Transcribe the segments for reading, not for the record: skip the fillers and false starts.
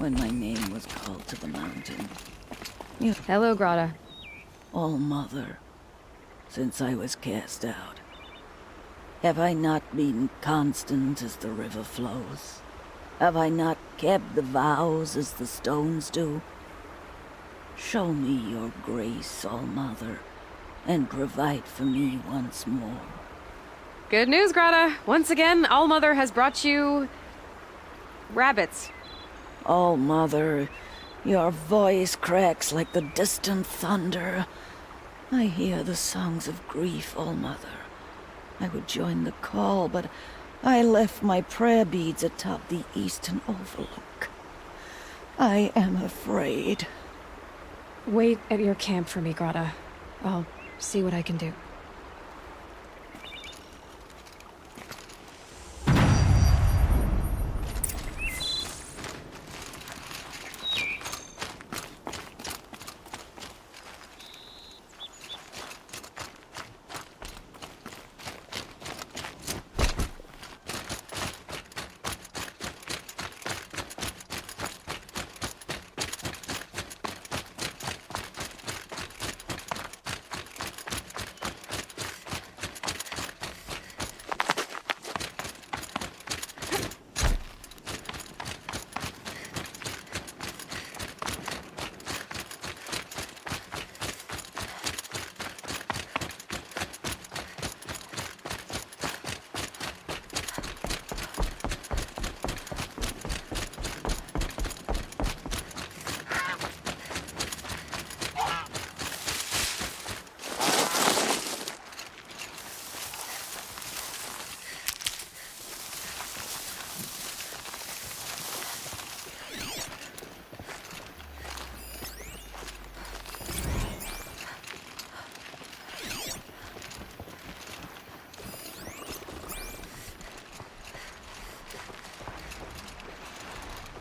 when my name was called to the mountain. Hello, Grata. All-Mother, since I was cast out, have I not been constant as the river flows? Have I not kept the vows as the stones do? Show me your grace, All-Mother, and provide for me once more. Good news, Grata. Once again, All-Mother has brought you... rabbits. All-Mother, your voice cracks like the distant thunder. I hear the songs of grief, All-Mother. I would join the call, but I left my prayer beads atop the eastern overlook. I am afraid. Wait at your camp for me, Grata. I'll see what I can do.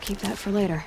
Keep that for later.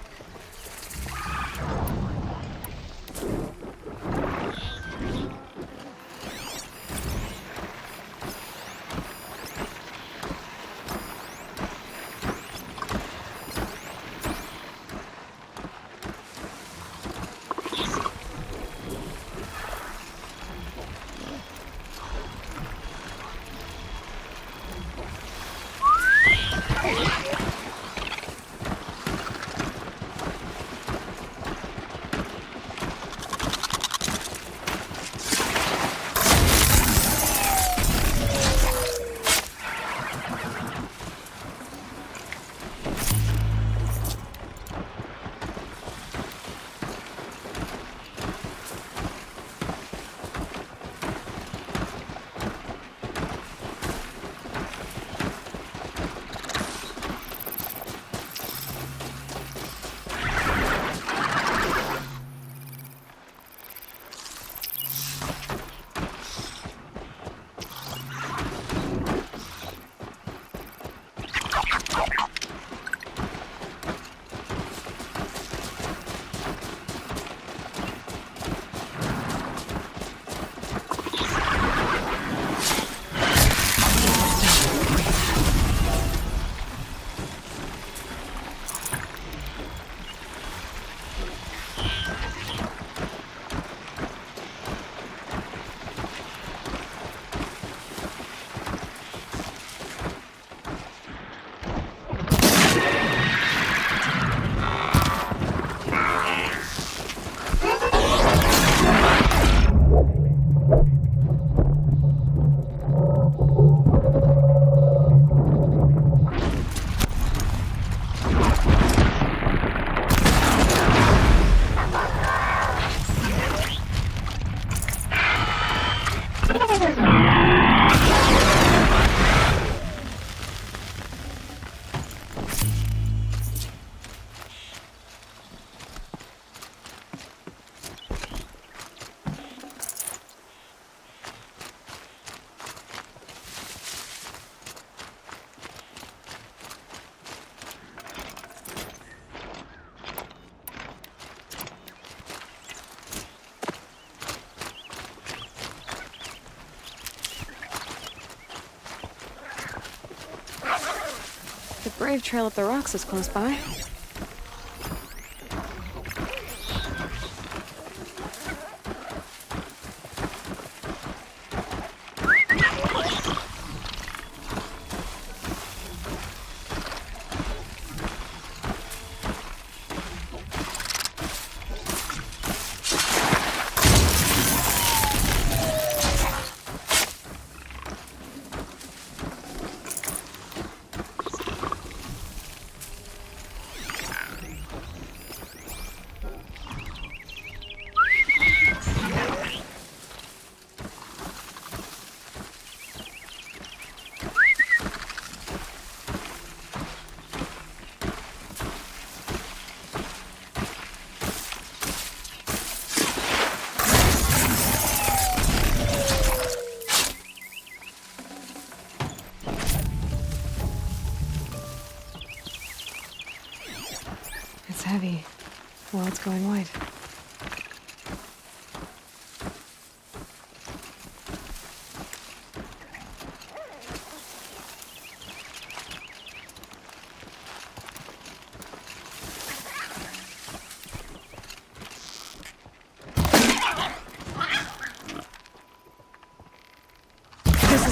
The brave trail up the rocks is close by.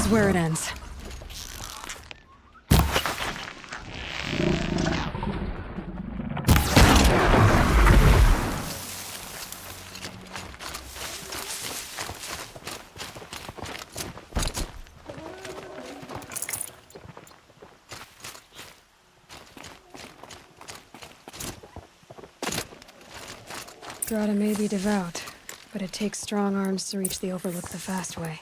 is where it ends. Grata may be devout, but it takes strong arms to reach the Overlook the fast way.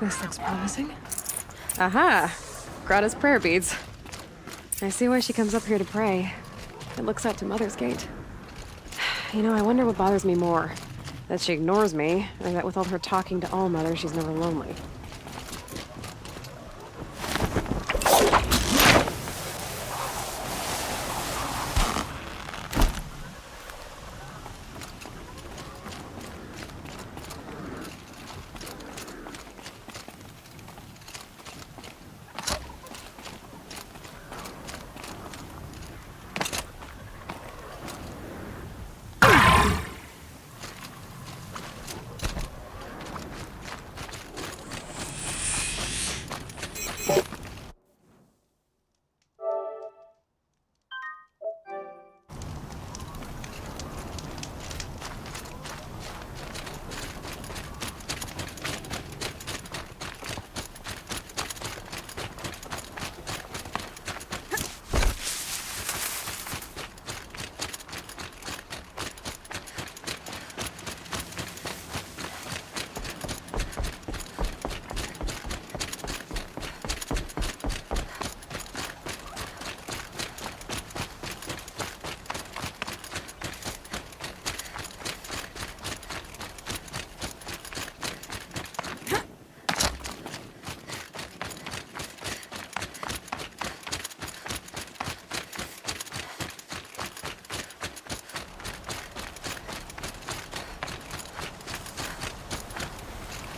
This looks promising. Aha! Grata's prayer beads. I see why she comes up here to pray. It looks out to Mother's Gate. You know, I wonder what bothers me more. That she ignores me, or that with all her talking to All-Mother, she's never lonely.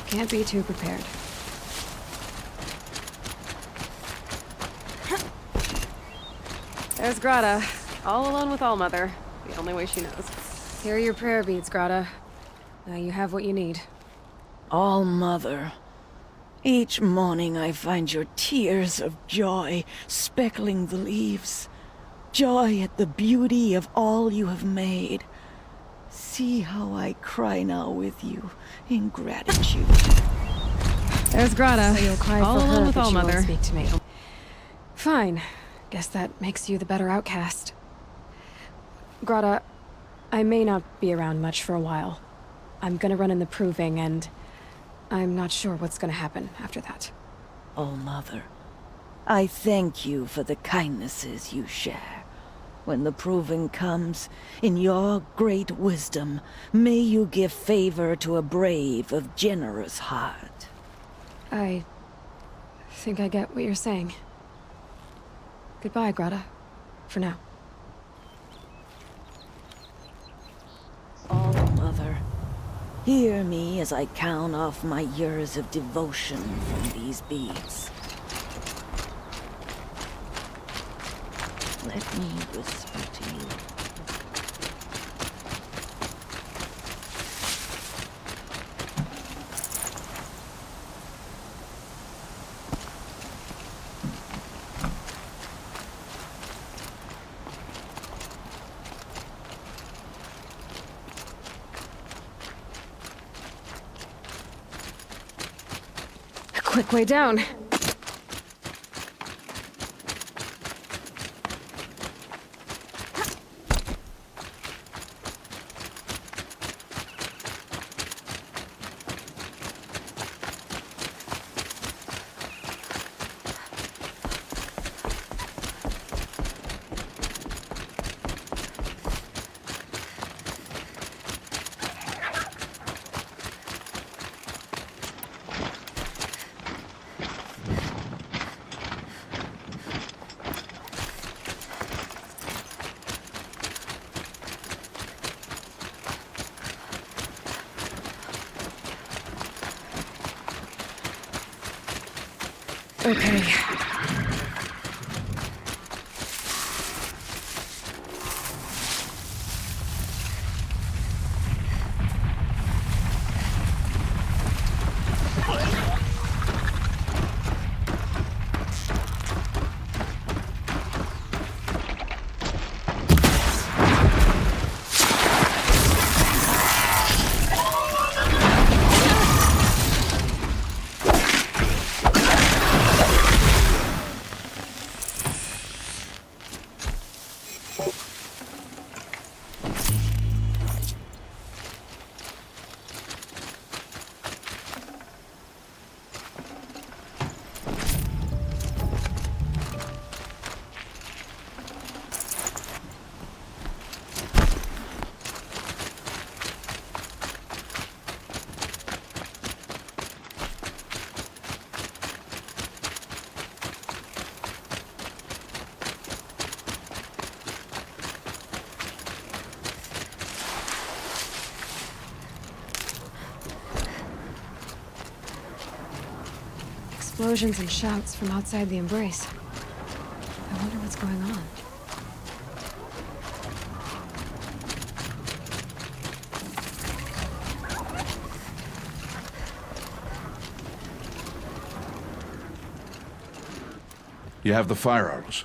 Can't be too prepared. There's Grata, all alone with All-Mother, the only way she knows. Here are your prayer beads, Grata. Now you have what you need. All-Mother, each morning I find your tears of joy speckling the leaves. Joy at the beauty of all you have made. See how I cry now with you in gratitude. There's Grata, So you'll cry all for alone her, with but you All-Mother. won't speak to me. Fine. Guess that makes you the better outcast. Grata, I may not be around much for a while. I'm gonna run in the proving, and I'm not sure what's gonna happen after that. All-Mother, I thank you for the kindnesses you share. When the proving comes, in your great wisdom, may you give favor to a brave of generous heart. I think I get what you're saying. Goodbye, Grata. For now. All-Mother, hear me as I count off my years of devotion from these beads. Let me whisper to you. quick way down. Okay. Explosions and shouts from outside the embrace. I wonder what's going on. You have the fire arrows.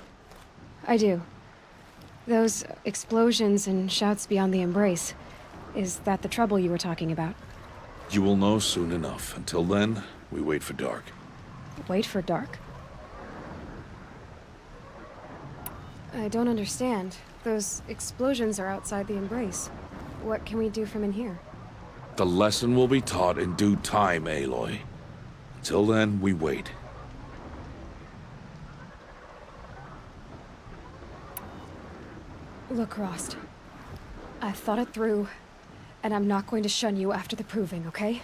I do. Those explosions and shouts beyond the embrace. Is that the trouble you were talking about? You will know soon enough. Until then, we wait for dark. Wait for dark? I don't understand. Those explosions are outside the embrace. What can we do from in here? The lesson will be taught in due time, Aloy. Until then, we wait. Look, Rost. I've thought it through, and I'm not going to shun you after the proving, okay?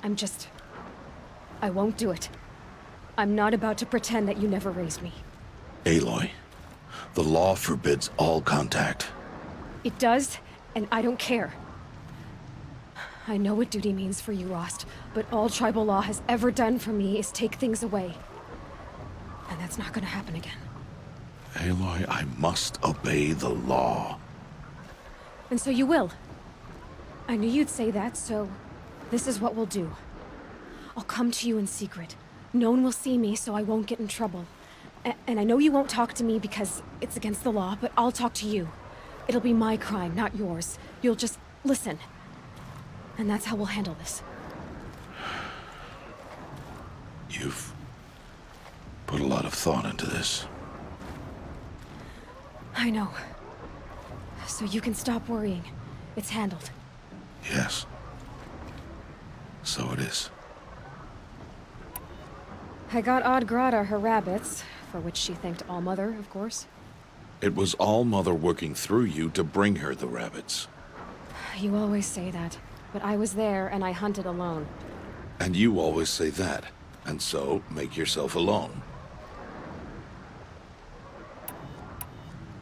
I won't do it. I'm not about to pretend that you never raised me. Aloy, the law forbids all contact. It does, and I don't care. I know what duty means for you, Rost, but all tribal law has ever done for me is take things away. And that's not gonna happen again. Aloy, I must obey the law. And so you will. I knew you'd say that, so this is what we'll do. I'll come to you in secret. No one will see me, so I won't get in trouble. And I know you won't talk to me because it's against the law, but I'll talk to you. It'll be my crime, not yours. You'll just listen. And that's how we'll handle this. You've put a lot of thought into this. I know. So you can stop worrying. It's handled. Yes. So it is. I got Odd Grata her rabbits, for which she thanked All-Mother, of course. It was All-Mother working through you to bring her the rabbits. You always say that, but I was there and I hunted alone. And you always say that, and so make yourself alone.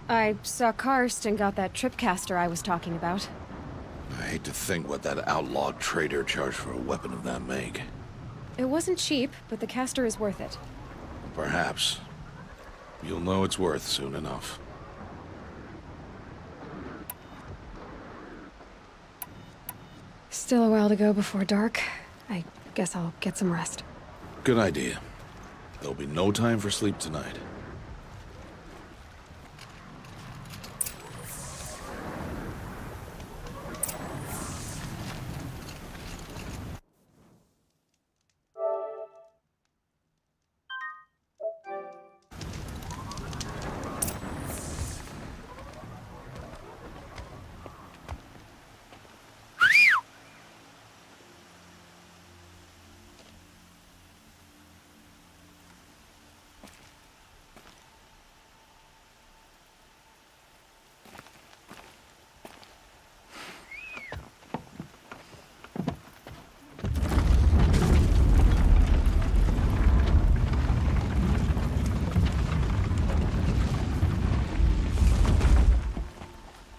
I saw Karst and got that tripcaster I was talking about. I hate to think what that outlawed trader charged for a weapon of that make. It wasn't cheap, but the caster is worth it. Perhaps. You'll know it's worth soon enough. Still a while to go before dark. I guess I'll get some rest. Good idea. There'll be no time for sleep tonight.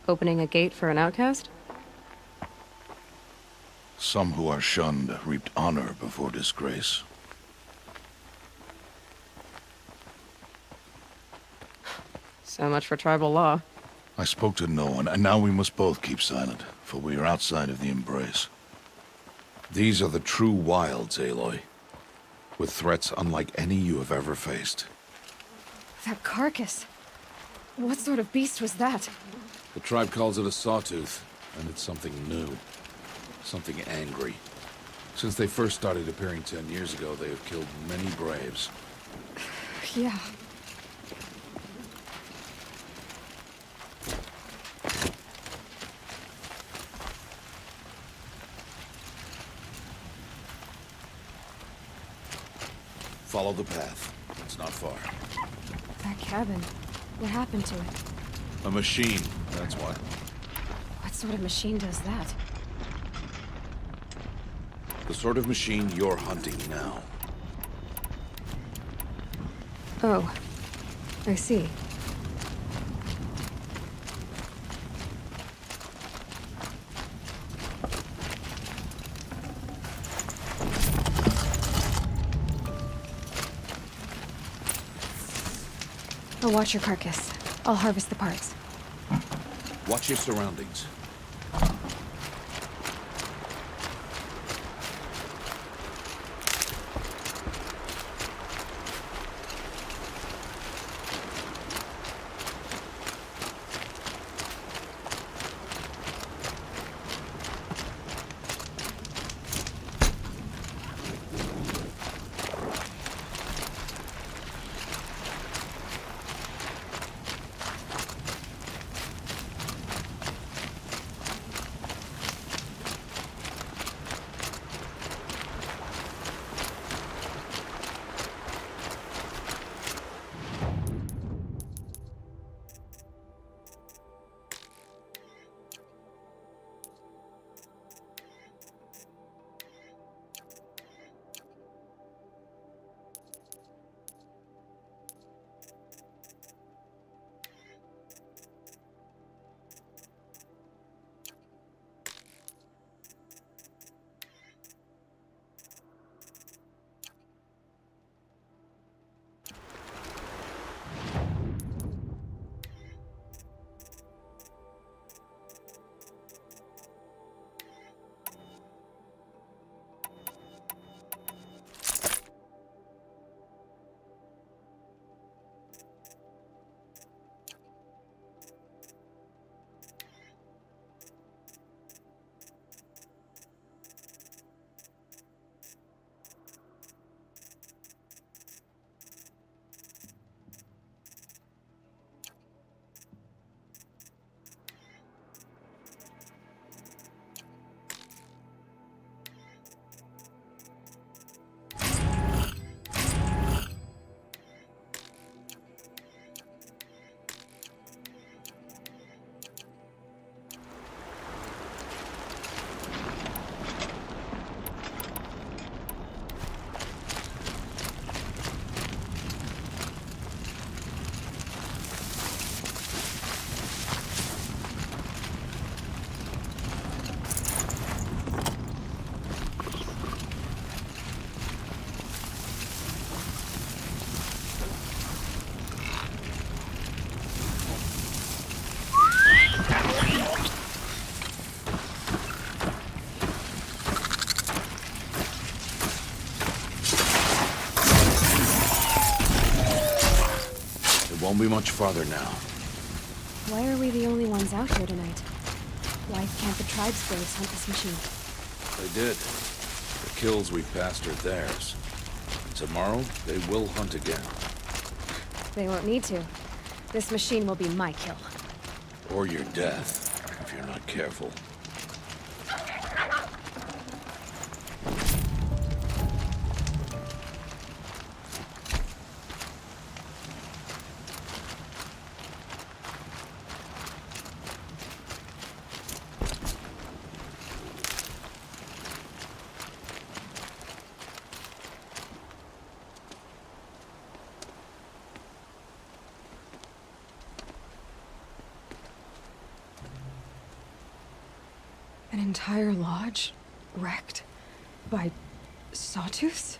Opening a gate for an outcast? Some who are shunned reaped honor before disgrace. So much for tribal law. I spoke to no one, and now we must both keep silent, for we are outside of the embrace. These are the true wilds, Aloy. With threats unlike any you have ever faced. That carcass. What sort of beast was that? The tribe calls it a sawtooth, and it's something new. Something angry. Since they first started appearing 10 years ago, they have killed many braves. Yeah. Follow the path. It's not far. That cabin. What happened to it? A machine, that's why. What sort of machine does that? The sort of machine you're hunting now. Oh. I see. I'll watch your carcass. I'll harvest the parts. Watch your surroundings. Won't be much farther now. Why are we the only ones out here tonight? Why can't the tribe's braves hunt this machine? They did. The kills we've passed are theirs. Tomorrow, they will hunt again. They won't need to. This machine will be my kill. Or your death, if you're not careful. An entire lodge wrecked by sawtooths?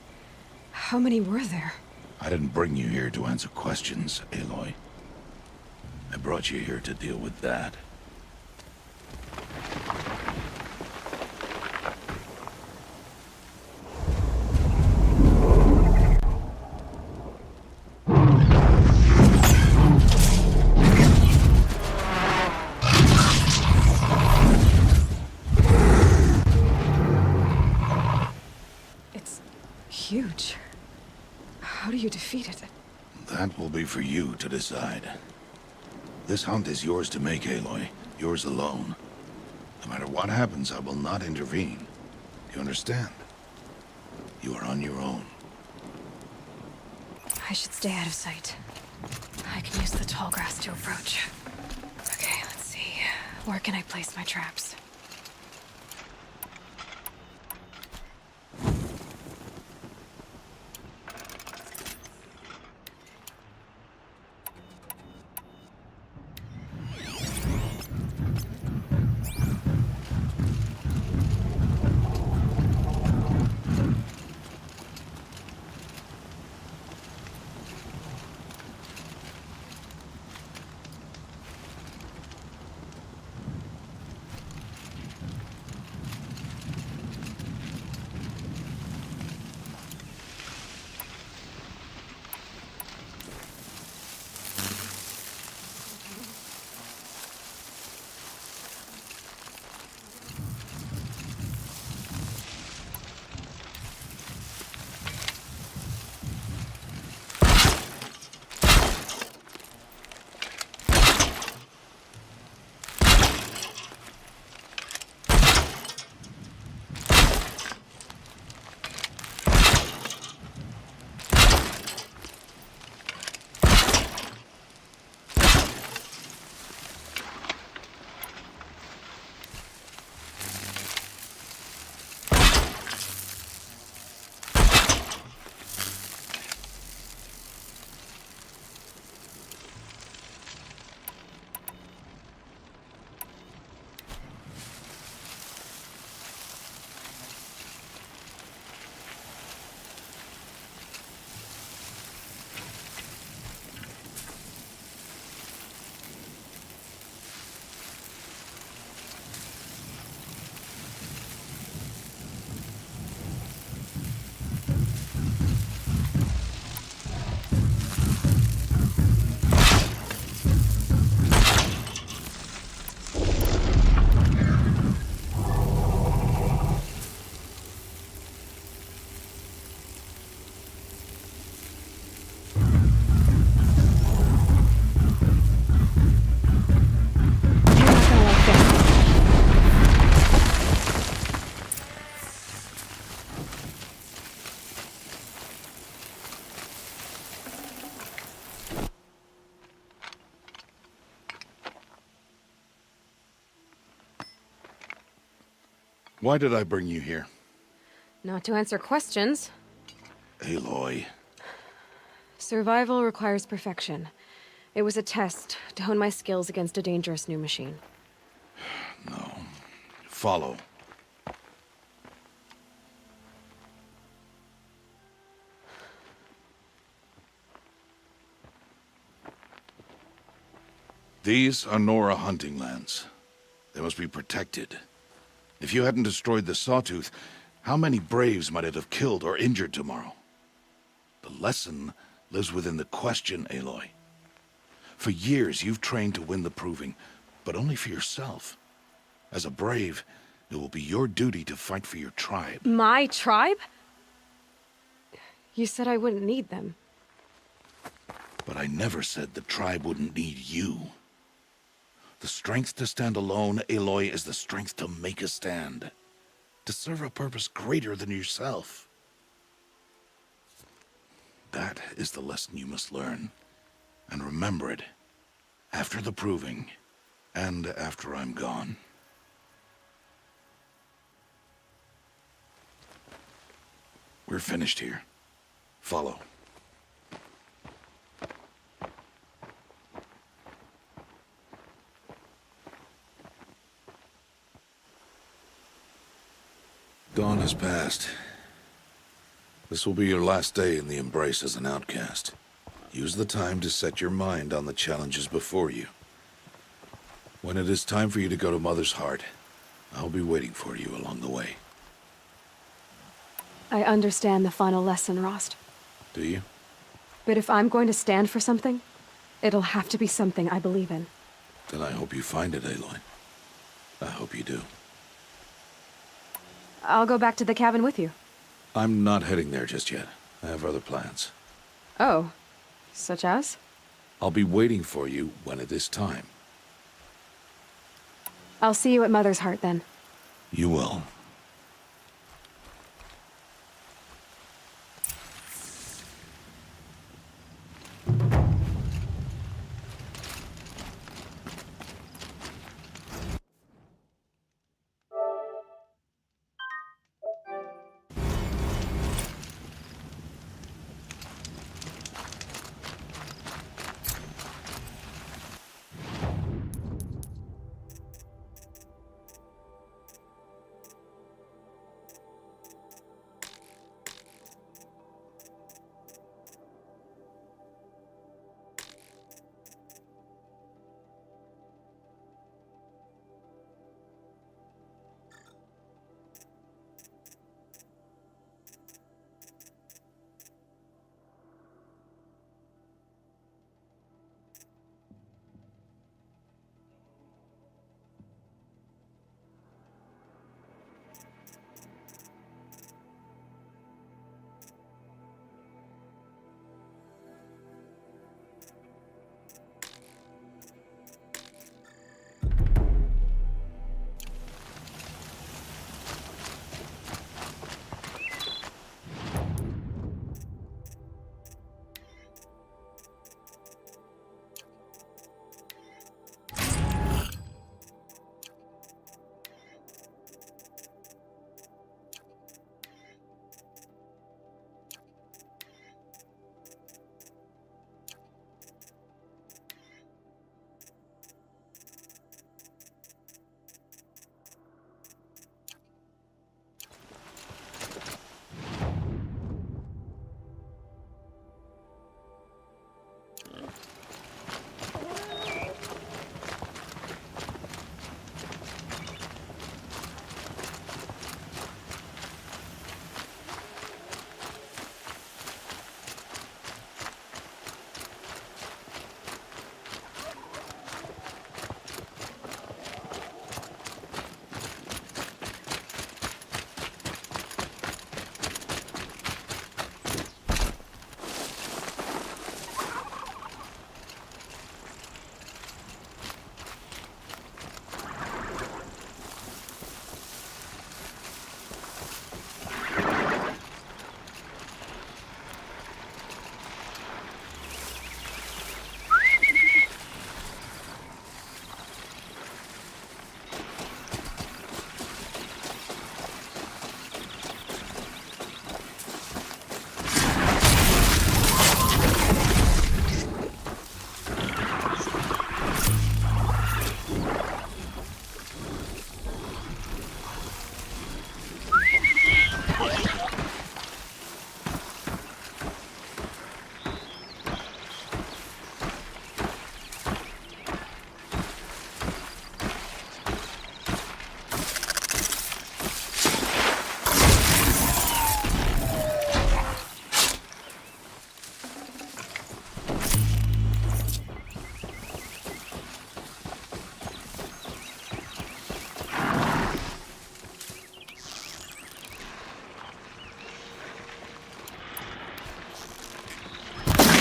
How many were there? I didn't bring you here to answer questions, Aloy. I brought you here to deal with that. It's huge. How do you defeat it? That will be for you to decide. This hunt is yours to make, Aloy. Yours alone. No matter what happens, I will not intervene. You understand? You are on your own. I should stay out of sight. I can use the tall grass to approach. Okay, let's see. Where can I place my traps? Why did I bring you here? Not to answer questions. Aloy. Survival requires perfection. It was a test to hone my skills against a dangerous new machine. No. Follow. These are Nora hunting lands. They must be protected. If you hadn't destroyed the Sawtooth, how many Braves might it have killed or injured tomorrow? The lesson lives within the question, Aloy. For years, you've trained to win the Proving, but only for yourself. As a Brave, it will be your duty to fight for your tribe. My tribe? You said I wouldn't need them. But I never said the tribe wouldn't need you. The strength to stand alone, Aloy, is the strength to make a stand. To serve a purpose greater than yourself. That is the lesson you must learn. And remember it. After the Proving. And after I'm gone. We're finished here. Follow. Dawn has passed. This will be your last day in the Embrace as an outcast. Use the time to set your mind on the challenges before you. When it is time for you to go to Mother's Heart, I'll be waiting for you along the way. I understand the final lesson, Rost. Do you? But if I'm going to stand for something, it'll have to be something I believe in. Then I hope you find it, Aloy. I hope you do. I'll go back to the cabin with you. I'm not heading there just yet. I have other plans. Oh. Such as? I'll be waiting for you when it is time. I'll see you at Mother's Heart, then. You will.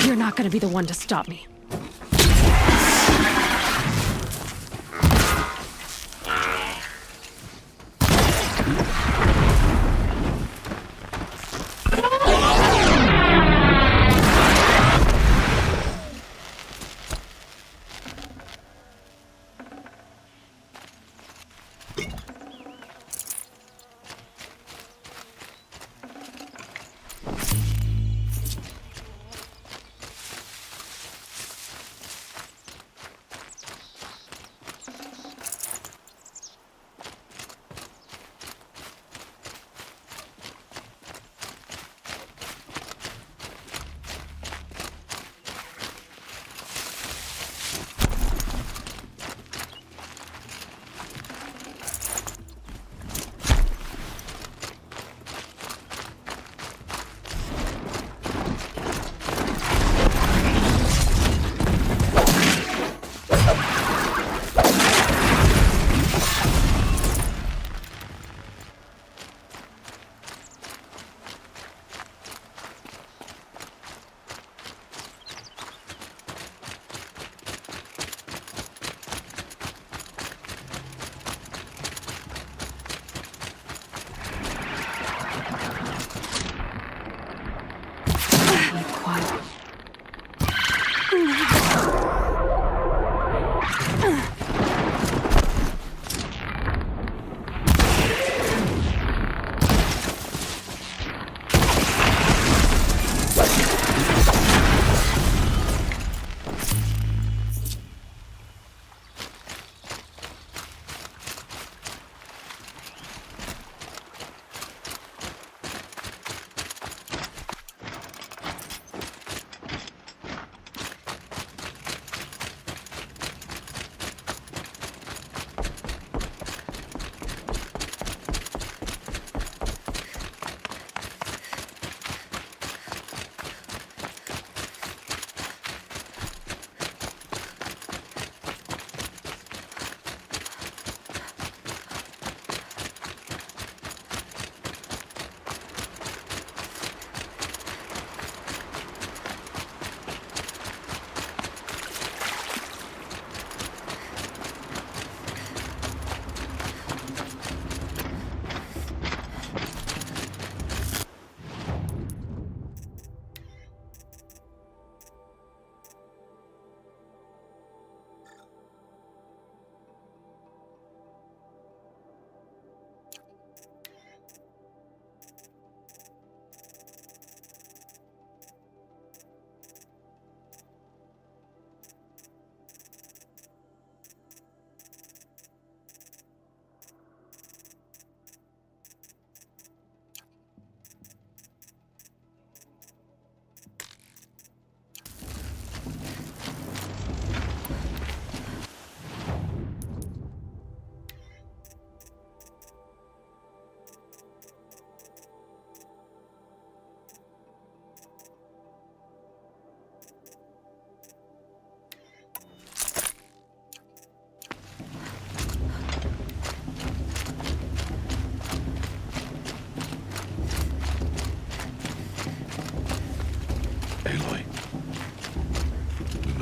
You're not gonna be the one to stop me.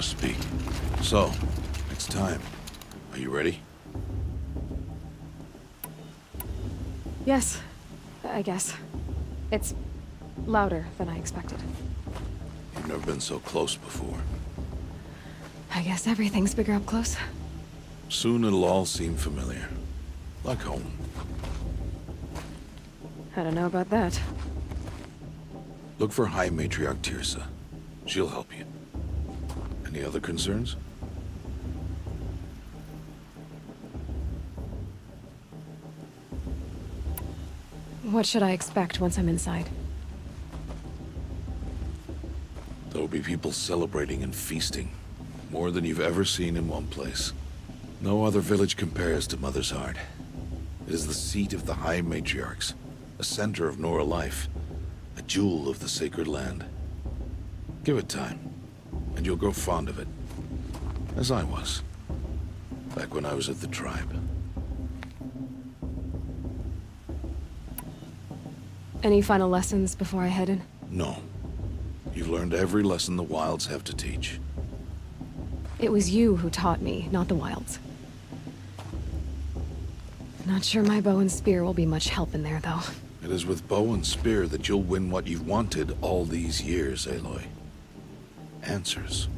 to speak. So, it's time. Are you ready? Yes, I guess. It's louder than I expected. You've never been so close before. I guess everything's bigger up close. Soon it'll all seem familiar. Like home. I don't know about that. Look for High Matriarch Tirsa. She'll help you. Any other concerns? What should I expect once I'm inside? There'll be people celebrating and feasting. More than you've ever seen in one place. No other village compares to Mother's Heart. It is the seat of the High Matriarchs, a center of Nora life, a jewel of the sacred land. Give it time, and you'll grow fond of it. As I was, back when I was at the tribe. Any final lessons before I head in? No. You've learned every lesson the Wilds have to teach. It was you who taught me, not the Wilds. Not sure my bow and spear will be much help in there, though. It is with bow and spear that you'll win what you've wanted all these years, Aloy. Answers.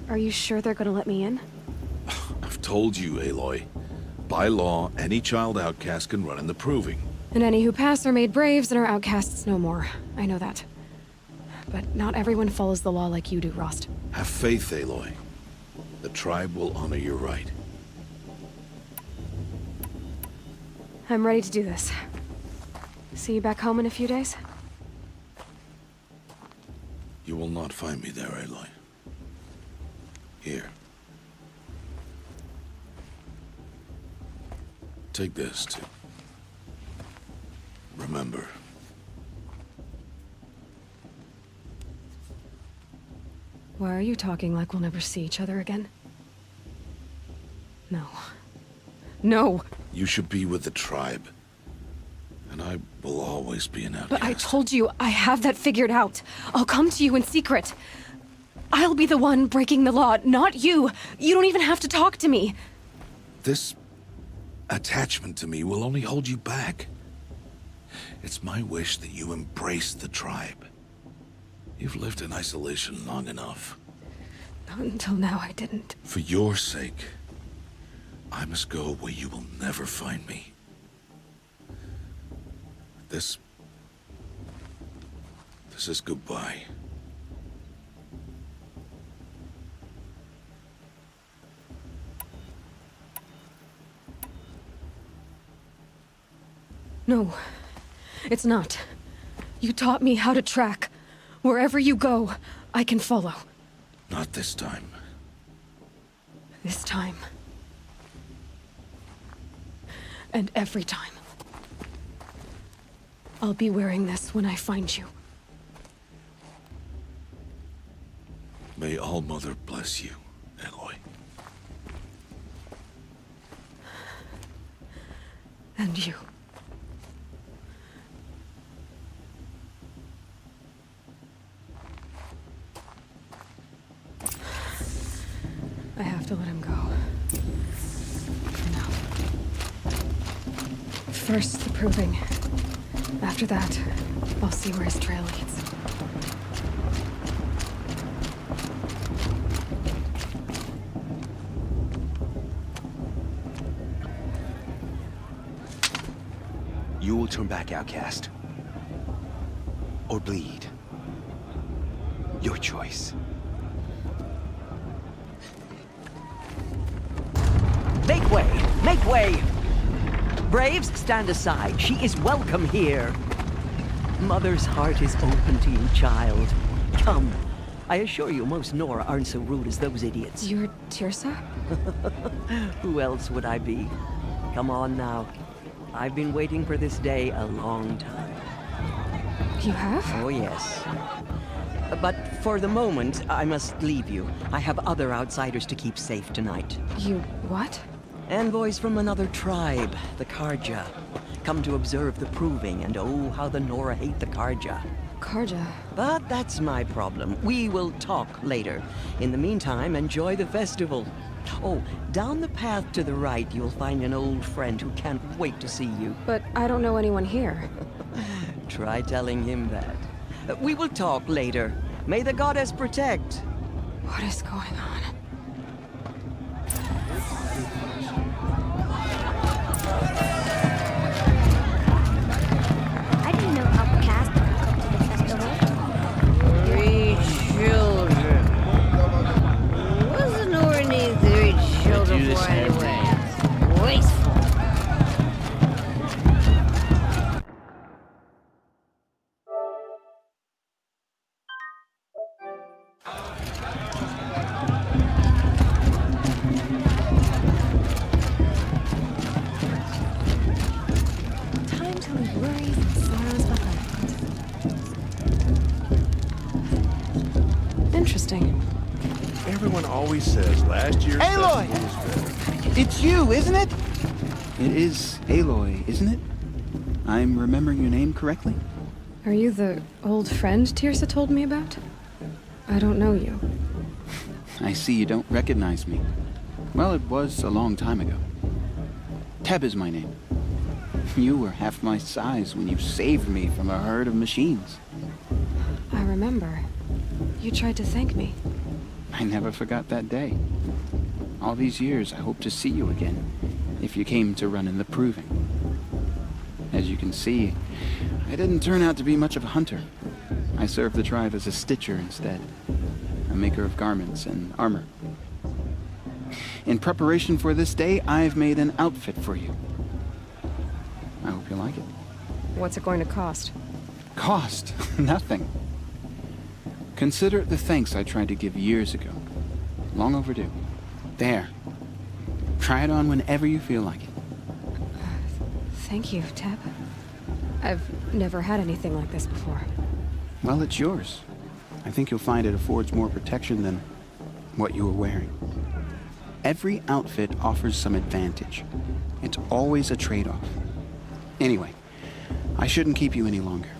Are you sure they're gonna let me in? I've told you, Aloy. By law, any child outcast can run in the Proving. And any who pass are made braves and are outcasts no more. I know that. But not everyone follows the law like you do, Rost. Have faith, Aloy. The tribe will honor your right. I'm ready to do this. See you back home in a few days? You will not find me there, Aloy. Here. Take this, too. Remember. Why are you talking like we'll never see each other again? No. No! You should be with the tribe. And I will always be an outcast. But I told you, I have that figured out. I'll come to you in secret. I'll be the one breaking the law, not you. You don't even have to talk to me. This attachment to me will only hold you back. It's my wish that you embrace the tribe. You've lived in isolation long enough. Not until now, I didn't. For your sake, I must go where you will never find me. This is goodbye. No, it's not. You taught me how to track. Wherever you go, I can follow. Not this time. This time. And every time. I'll be wearing this when I find you. May All-Mother bless you, Aloy. And you. I have to let him go. For now. First, the Proving. After that, I'll see where his trail leads. You will turn back, outcast. Or bleed. Your choice. Make way! Make way! Braves, stand aside. She is welcome here. Mother's heart is open to you, child. Come. I assure you, most Nora aren't so rude as those idiots. You're Tirsa? Who else would I be? Come on now. I've been waiting for this day a long time. You have? Oh, yes. But for the moment, I must leave you. I have other outsiders to keep safe tonight. You what? Envoys from another tribe, the Karja. Come to observe the Proving, and oh, how the Nora hate the Karja. Karja. But that's my problem. We will talk later. In the meantime, enjoy the festival. Oh, down the path to the right, you'll find an old friend who can't wait to see you. But I don't know anyone here. Try telling him that. We will talk later. May the goddess protect. What is going on? I didn't know Outcast would come to the festival. 3 children. Wasn't Nora need 3 children for anyway? Wasteful. Time to leave worries and sorrows behind. Interesting. Everyone always says last year's Aloy! festival was better. It's you, isn't it? It is Aloy, isn't it? I'm remembering your name correctly? Are you the old friend Tirsa told me about? I don't know you. I see you don't recognize me. Well, it was a long time ago. Teb is my name. You were half my size when you saved me from a herd of machines. I remember. You tried to thank me. I never forgot that day. All these years, I hope to see you again, if you came to run in the Proving. As you can see, I didn't turn out to be much of a hunter. I served the tribe as a stitcher instead, a maker of garments and armor. In preparation for this day, I've made an outfit for you. I hope you like it. What's it going to cost? Cost? Nothing. Consider it the thanks I tried to give years ago. Long overdue. There. Try it on whenever you feel like it. Thank you, Teb. I've never had anything like this before. Well, it's yours. I think you'll find it affords more protection than what you were wearing. Every outfit offers some advantage. It's always a trade-off. Anyway, I shouldn't keep you any longer.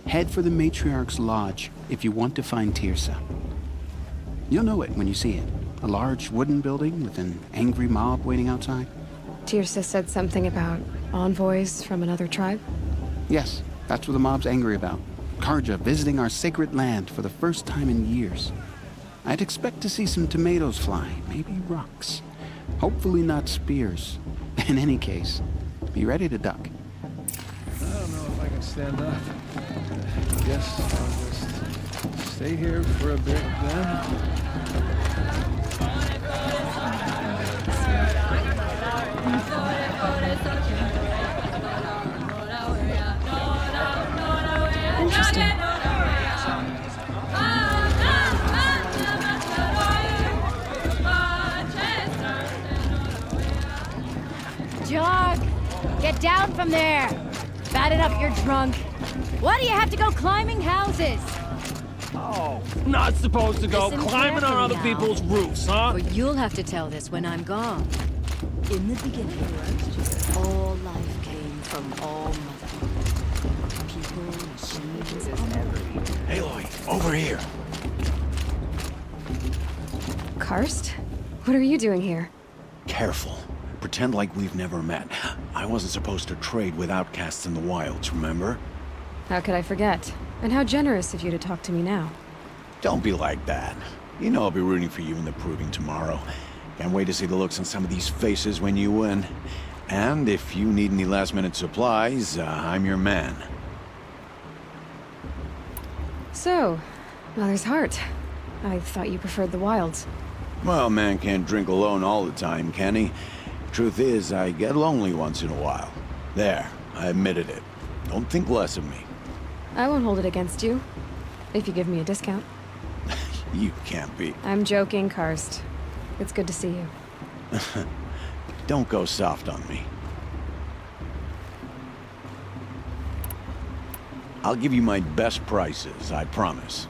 Head for the Matriarch's Lodge if you want to find Tirsa. You'll know it when you see it. A large wooden building with an angry mob waiting outside. Tirsa said something about envoys from another tribe? Yes, that's what the mob's angry about. Karja visiting our sacred land for the first time in years. I'd expect to see some tomatoes fly, maybe rocks. Hopefully not spears. In any case, be ready to duck. I don't know if I can stand up. I guess I'll just stay here for a bit then. Interesting. Jog! Get down from there! Bad enough you're drunk. Why do you have to go climbing houses? Oh, not supposed to go Listen climbing on other carefully now. people's roofs, huh? Or you'll have to tell this when I'm gone. In the beginning, all life came from all mother. People, machines, and everything. Aloy, over here. Karst? What are you doing here? Careful. Pretend like we've never met. I wasn't supposed to trade with outcasts in the wilds, remember? How could I forget? And how generous of you to talk to me now. Don't be like that. You know I'll be rooting for you in the Proving tomorrow. Can't wait to see the looks on some of these faces when you win. And if you need any last-minute supplies, I'm your man. So, Mother's Heart. I thought you preferred the wilds. Well, man can't drink alone all the time, can he? Truth is, I get lonely once in a while. There, I admitted it. Don't think less of me. I won't hold it against you. If you give me a discount. You can't be. I'm joking, Karst. It's good to see you. Don't go soft on me. I'll give you my best prices, I promise.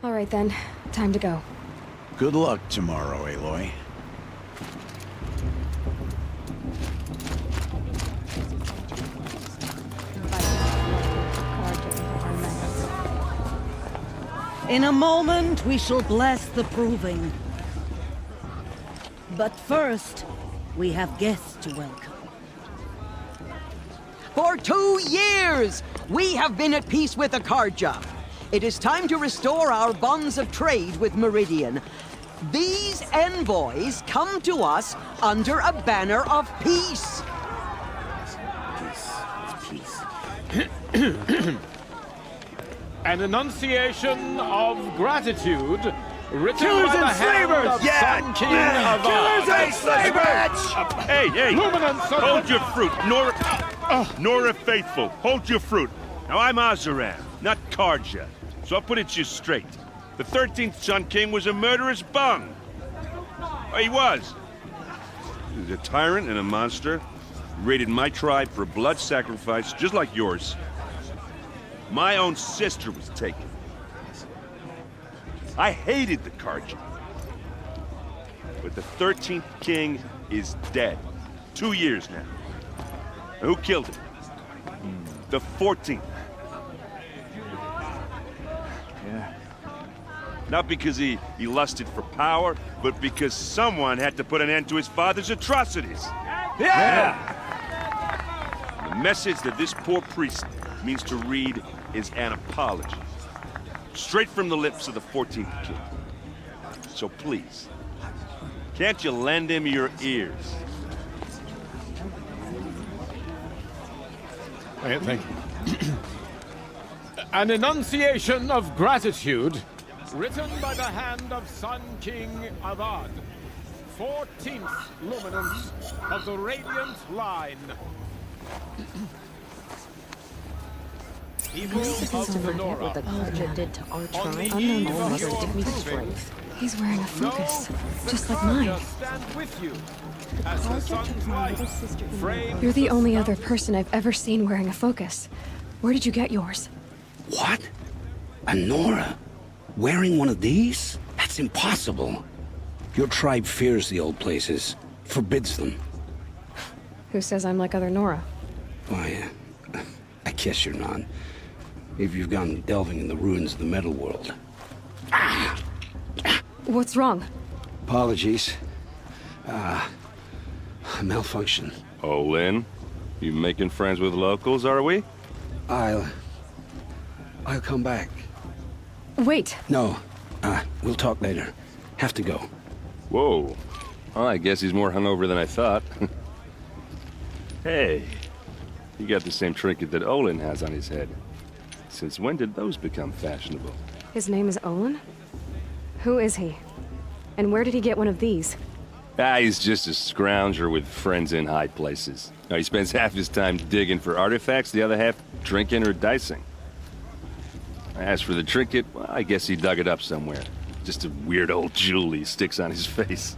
All right then, time to go. Good luck tomorrow, Aloy. In a moment, we shall bless the proving. But first, we have guests to welcome. For 2 years, we have been at peace with Akarja. It is time to restore our bonds of trade with Meridian. These envoys come to us under a banner of peace. An enunciation of gratitude written Killers by the and hand slavers! of Yeah! Sun King Yeah! of Killers and slavers! Hey, hey! Luminance of Hold your fruit, Nora Faithful. Hold your fruit. Now I'm Azaran, not Karja, so I'll put it you straight. The 13th Sun King was a murderous bung. Oh, he was. He was a tyrant and a monster. He raided my tribe for a blood sacrifice, just like yours. My own sister was taken. I hated the Karja. But the 13th king is dead. 2 years now. And who killed him? The 14th. Yeah. Not because he lusted for power, but because someone had to put an end to his father's atrocities. Yeah! The message that this poor priest means to read is an apology. Straight from the lips of the 14th king. So please, can't you lend him your ears? Thank you. An enunciation of gratitude written by the hand of Sun King Avad, 14th luminance of the Radiant Line. People of the Nora. What the Karja did to our tribe. Unknown All mother give me strength. He's wearing a focus, just like mine. Stand with you as the sun's light frames. You're the only other person I've ever seen wearing a focus. Where did you get yours? What? A Nora? Wearing one of these? That's impossible. Your tribe fears the old places, forbids them. Who says I'm like other Nora? Why, I guess you're not. If you've gone delving in the ruins of the metal world. What's wrong? Apologies. Malfunction. Oh, Lynn, you making friends with locals, are we? I'll come back. Wait. No, we'll talk later. Have to go. Whoa. Well, I guess he's more hungover than I thought. Hey, you got the same trinket that Olin has on his head. Since when did those become fashionable? His name is Olin? Who is he? And where did he get one of these? He's just a scrounger with friends in high places. Now, he spends half his time digging for artifacts, the other half drinking or dicing. As for the trinket, well, I guess he dug it up somewhere. Just a weird old jewel he sticks on his face.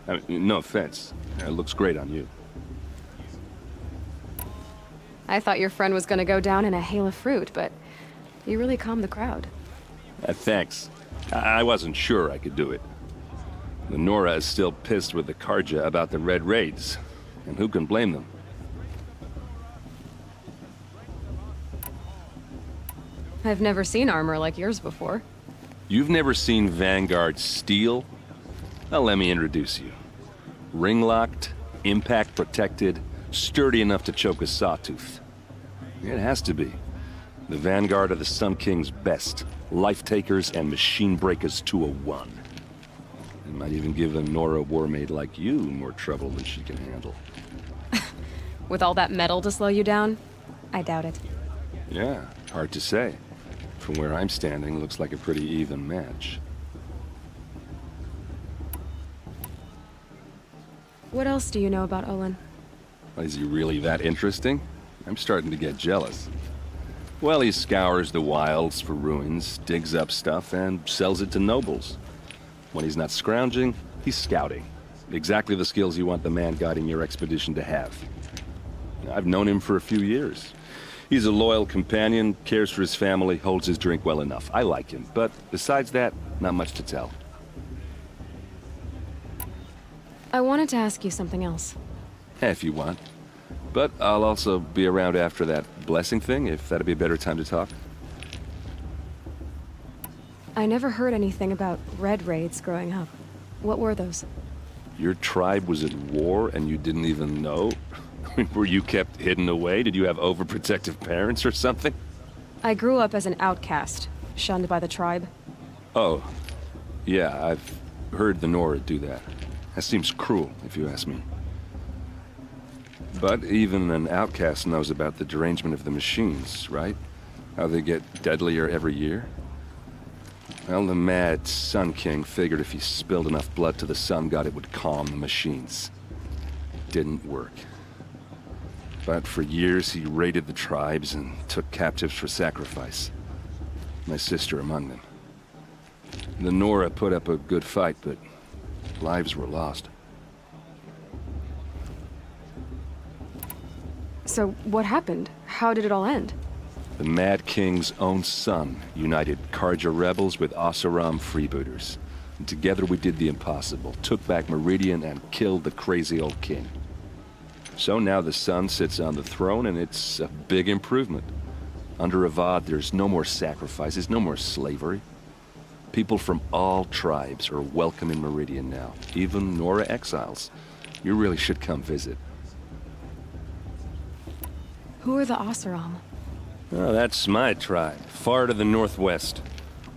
I mean, no offense. It looks great on you. I thought your friend was gonna go down in a hail of fruit, but you really calmed the crowd. Thanks. I wasn't sure I could do it. The Nora is still pissed with the Karja about the Red Raids, and who can blame them? I've never seen armor like yours before. You've never seen Vanguard steel? Well, let me introduce you. Ring-locked, impact-protected, sturdy enough to choke a sawtooth. It has to be. The Vanguard of the Sun King's best. Life-takers and machine breakers to a one. It might even give a Nora warmaid like you more trouble than she can handle. With all that metal to slow you down? I doubt it. Yeah, hard to say. From where I'm standing, looks like a pretty even match. What else do you know about Olin? Is he really that interesting? I'm starting to get jealous. Well, he scours the wilds for ruins, digs up stuff, and sells it to nobles. When he's not scrounging, he's scouting. Exactly the skills you want the man guiding your expedition to have. I've known him for a few years. He's a loyal companion, cares for his family, holds his drink well enough. I like him, but besides that, not much to tell. I wanted to ask you something else. If you want. But I'll also be around after that blessing thing, if that'd be a better time to talk. I never heard anything about red raids growing up. What were those? Your tribe was at war and you didn't even know? Were you kept hidden away? Did you have overprotective parents or something? I grew up as an outcast, shunned by the tribe. Oh, yeah, I've heard the Nora do that. That seems cruel, if you ask me. But even an outcast knows about the derangement of the machines, right? How they get deadlier every year? Well, the mad Sun King figured if he spilled enough blood to the Sun God, it would calm the machines. Didn't work. But for years, he raided the tribes and took captives for sacrifice. My sister among them. The Nora put up a good fight, but lives were lost. So what happened? How did it all end? The Mad King's own son united Karja rebels with Oseram freebooters. And together we did the impossible, took back Meridian and killed the crazy old king. So now the son sits on the throne and it's a big improvement. Under Avad, there's no more sacrifices, no more slavery. People from all tribes are welcome in Meridian now, even Nora exiles. You really should come visit. Who are the Oseram? Oh, that's my tribe, far to the northwest.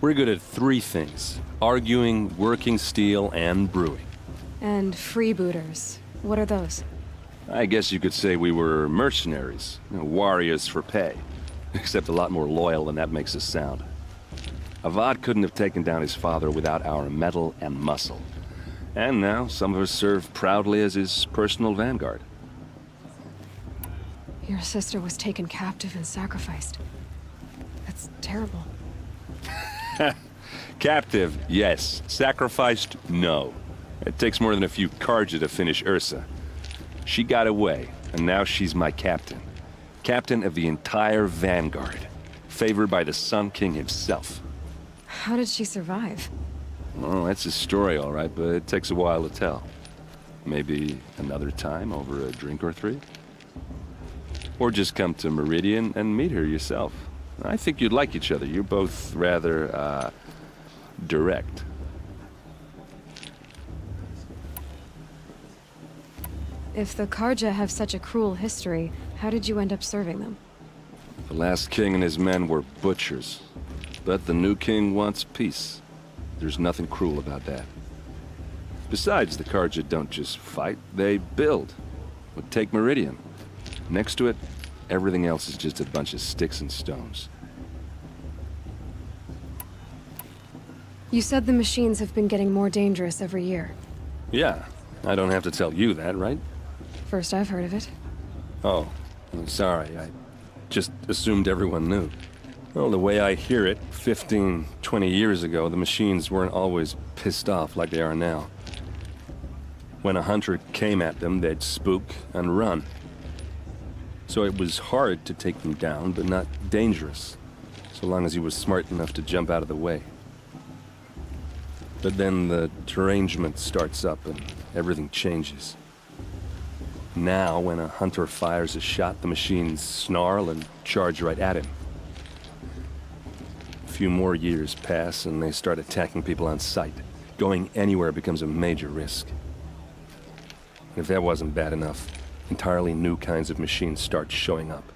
We're good at 3 things: arguing, working steel, and brewing. And freebooters. What are those? I guess you could say we were mercenaries, warriors for pay. Except a lot more loyal than that makes us sound. Avad couldn't have taken down his father without our metal and muscle. And now some of us serve proudly as his personal vanguard. Your sister was taken captive and sacrificed. That's terrible. Captive, yes. Sacrificed, no. It takes more than a few Karja to finish Ursa. She got away, and now she's my captain. Captain of the entire vanguard. Favored by the Sun King himself. How did she survive? Well, that's a story, all right, but it takes a while to tell. Maybe another time over a drink or 3? Or just come to Meridian and meet her yourself. I think you'd like each other. You're both rather, direct. If the Karja have such a cruel history, how did you end up serving them? The last king and his men were butchers. But the new king wants peace. There's nothing cruel about that. Besides, the Karja don't just fight, they build. Well, take Meridian. Next to it, everything else is just a bunch of sticks and stones. You said the machines have been getting more dangerous every year. Yeah, I don't have to tell you that, right? First I've heard of it. Oh, I'm sorry. I just assumed everyone knew. Well, the way I hear it, 15, 20 years ago, the machines weren't always pissed off like they are now. When a hunter came at them, they'd spook and run. So it was hard to take them down, but not dangerous, so long as he was smart enough to jump out of the way. But then the derangement starts up and everything changes. Now, when a hunter fires a shot, the machines snarl and charge right at him. A few more years pass and they start attacking people on sight. Going anywhere becomes a major risk. And if that wasn't bad enough, entirely new kinds of machines start showing up.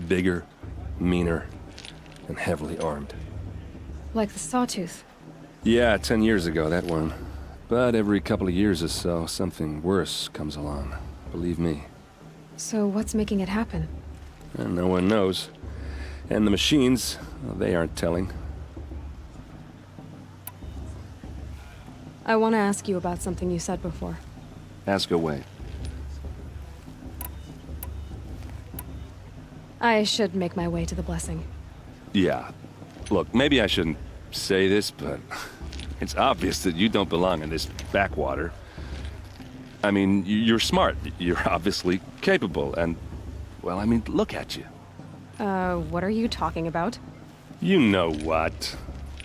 Bigger, meaner, and heavily armed. Like the Sawtooth. Yeah, 10 years ago, that one. But every couple of years or so, something worse comes along. Believe me. So what's making it happen? And no one knows. And the machines, well, they aren't telling. I want to ask you about something you said before. Ask away. I should make my way to the blessing. Yeah. Look, maybe I shouldn't say this, but it's obvious that you don't belong in this backwater. I mean, you're smart. You're obviously capable, and, well, I mean, look at you. What are you talking about? You know what.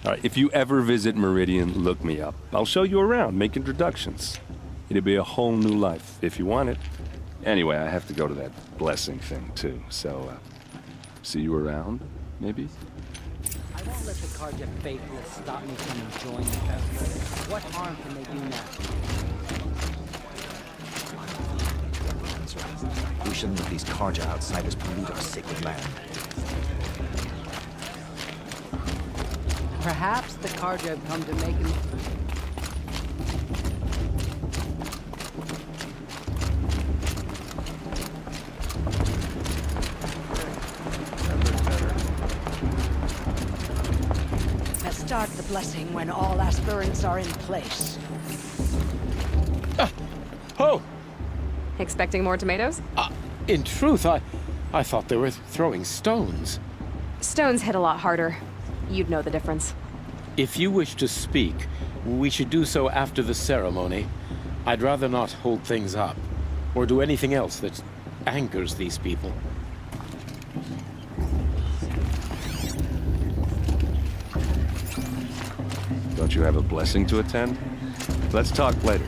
All right, if you ever visit Meridian, look me up. I'll show you around, make introductions. It'll be a whole new life, if you want it. Anyway, I have to go to that blessing thing, too. So, see you around, maybe? I won't let the Karja faithful stop me from enjoying the festival. What harm can they do now? We shouldn't let these Karja outsiders pollute our sacred land. Perhaps the Karja have come to make him... Start the blessing when all aspirants are in place. Oh! Expecting more tomatoes? In truth, I thought they were throwing stones. Stones hit a lot harder. You'd know the difference. If you wish to speak, we should do so after the ceremony. I'd rather not hold things up, or do anything else that angers these people. Don't you have a blessing to attend? Let's talk later.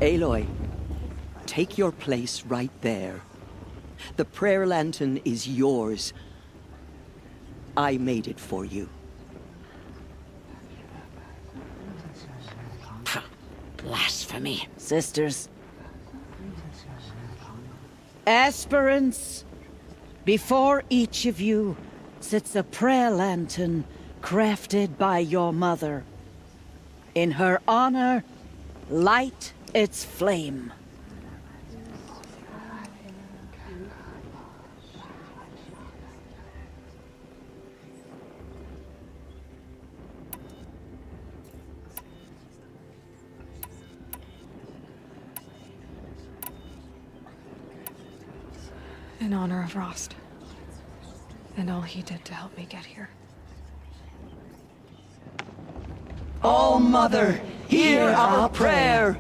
Aloy, take your place right there. The prayer lantern is yours. I made it for you. Blasphemy. Sisters, Aspirants, before each of you sits a prayer lantern crafted by your mother. In her honor, light its flame. In honor of Rost. And all he did to help me get here. Oh, Mother, hear our prayer.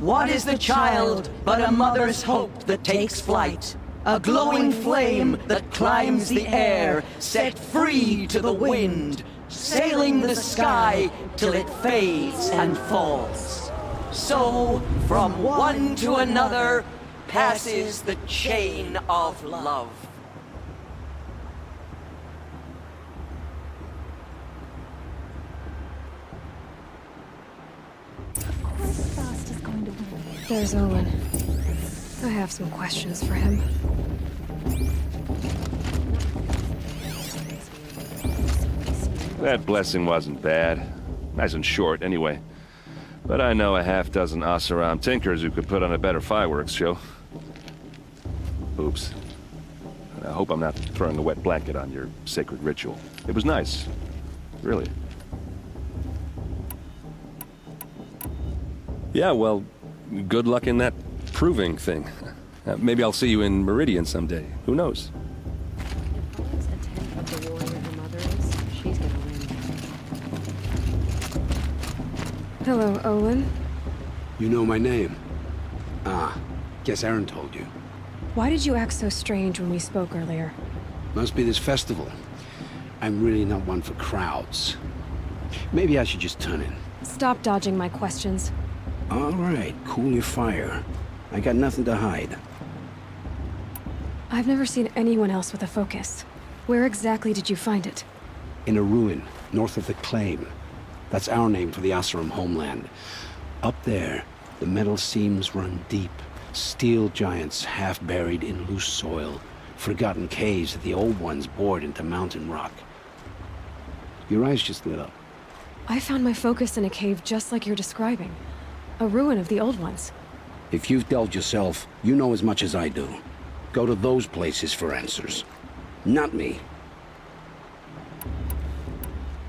What is the child but a mother's hope that takes flight? A glowing flame that climbs the air, set free to the wind, sailing the sky till it fades and falls. So, from one to another, passes the chain of love. There's Owen. I have some questions for him. That blessing wasn't bad. Nice and short, anyway. But I know a half-dozen Oseram tinkers who could put on a better fireworks show. Oops. I hope I'm not throwing a wet blanket on your sacred ritual. It was nice. Really. Yeah, well, good luck in that proving thing. Maybe I'll see you in Meridian someday. Who knows? If Owen's a tenth of the warrior her mother is, she's gonna win. Hello, Olin. You know my name? Ah, guess Aaron told you. Why did you act so strange when we spoke earlier? Must be this festival. I'm really not one for crowds. Maybe I should just turn in. Stop dodging my questions. All right, cool your fire. I got nothing to hide. I've never seen anyone else with a focus. Where exactly did you find it? In a ruin, north of the Claim. That's our name for the Oseram homeland. Up there, the metal seams run deep. Steel giants half buried in loose soil. Forgotten caves that the old ones bored into mountain rock. Your eyes just lit up. I found my focus in a cave just like you're describing. A ruin of the old ones. If you've delved yourself, you know as much as I do. Go to those places for answers. Not me.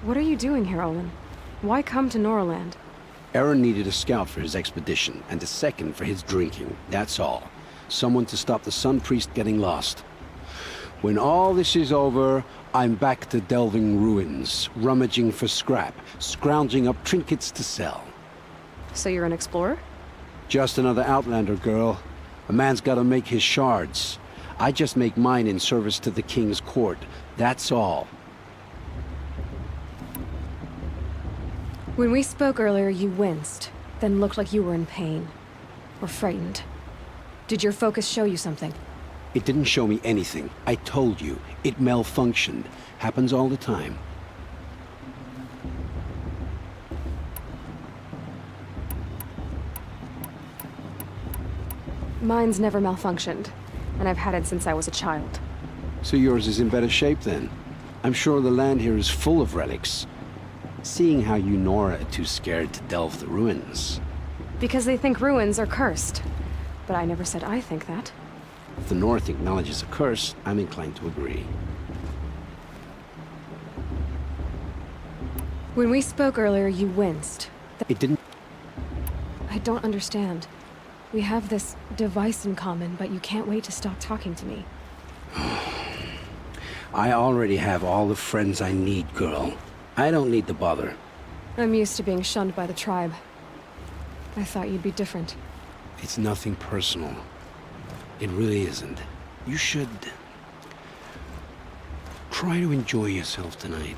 What are you doing here, Olin? Why come to Norland? Aaron needed a scout for his expedition, and a second for his drinking, that's all. Someone to stop the Sun Priest getting lost. When all this is over, I'm back to delving ruins, rummaging for scrap, scrounging up trinkets to sell. So you're an explorer? Just another Outlander, girl. A man's gotta make his shards. I just make mine in service to the King's court. That's all. When we spoke earlier, you winced, then looked like you were in pain. Or frightened. Did your focus show you something? It didn't show me anything. I told you. It malfunctioned. Happens all the time. Mine's never malfunctioned, and I've had it since I was a child. So yours is in better shape then. I'm sure the land here is full of relics. Seeing how you Nora are too scared to delve the ruins. Because they think ruins are cursed. But I never said I think that. If the North acknowledges a curse, I'm inclined to agree. When we spoke earlier, you winced. It didn't... I don't understand. We have this device in common, but you can't wait to stop talking to me. I already have all the friends I need, girl. I don't need the bother. I'm used to being shunned by the tribe. I thought you'd be different. It's nothing personal. It really isn't. You should... try to enjoy yourself tonight.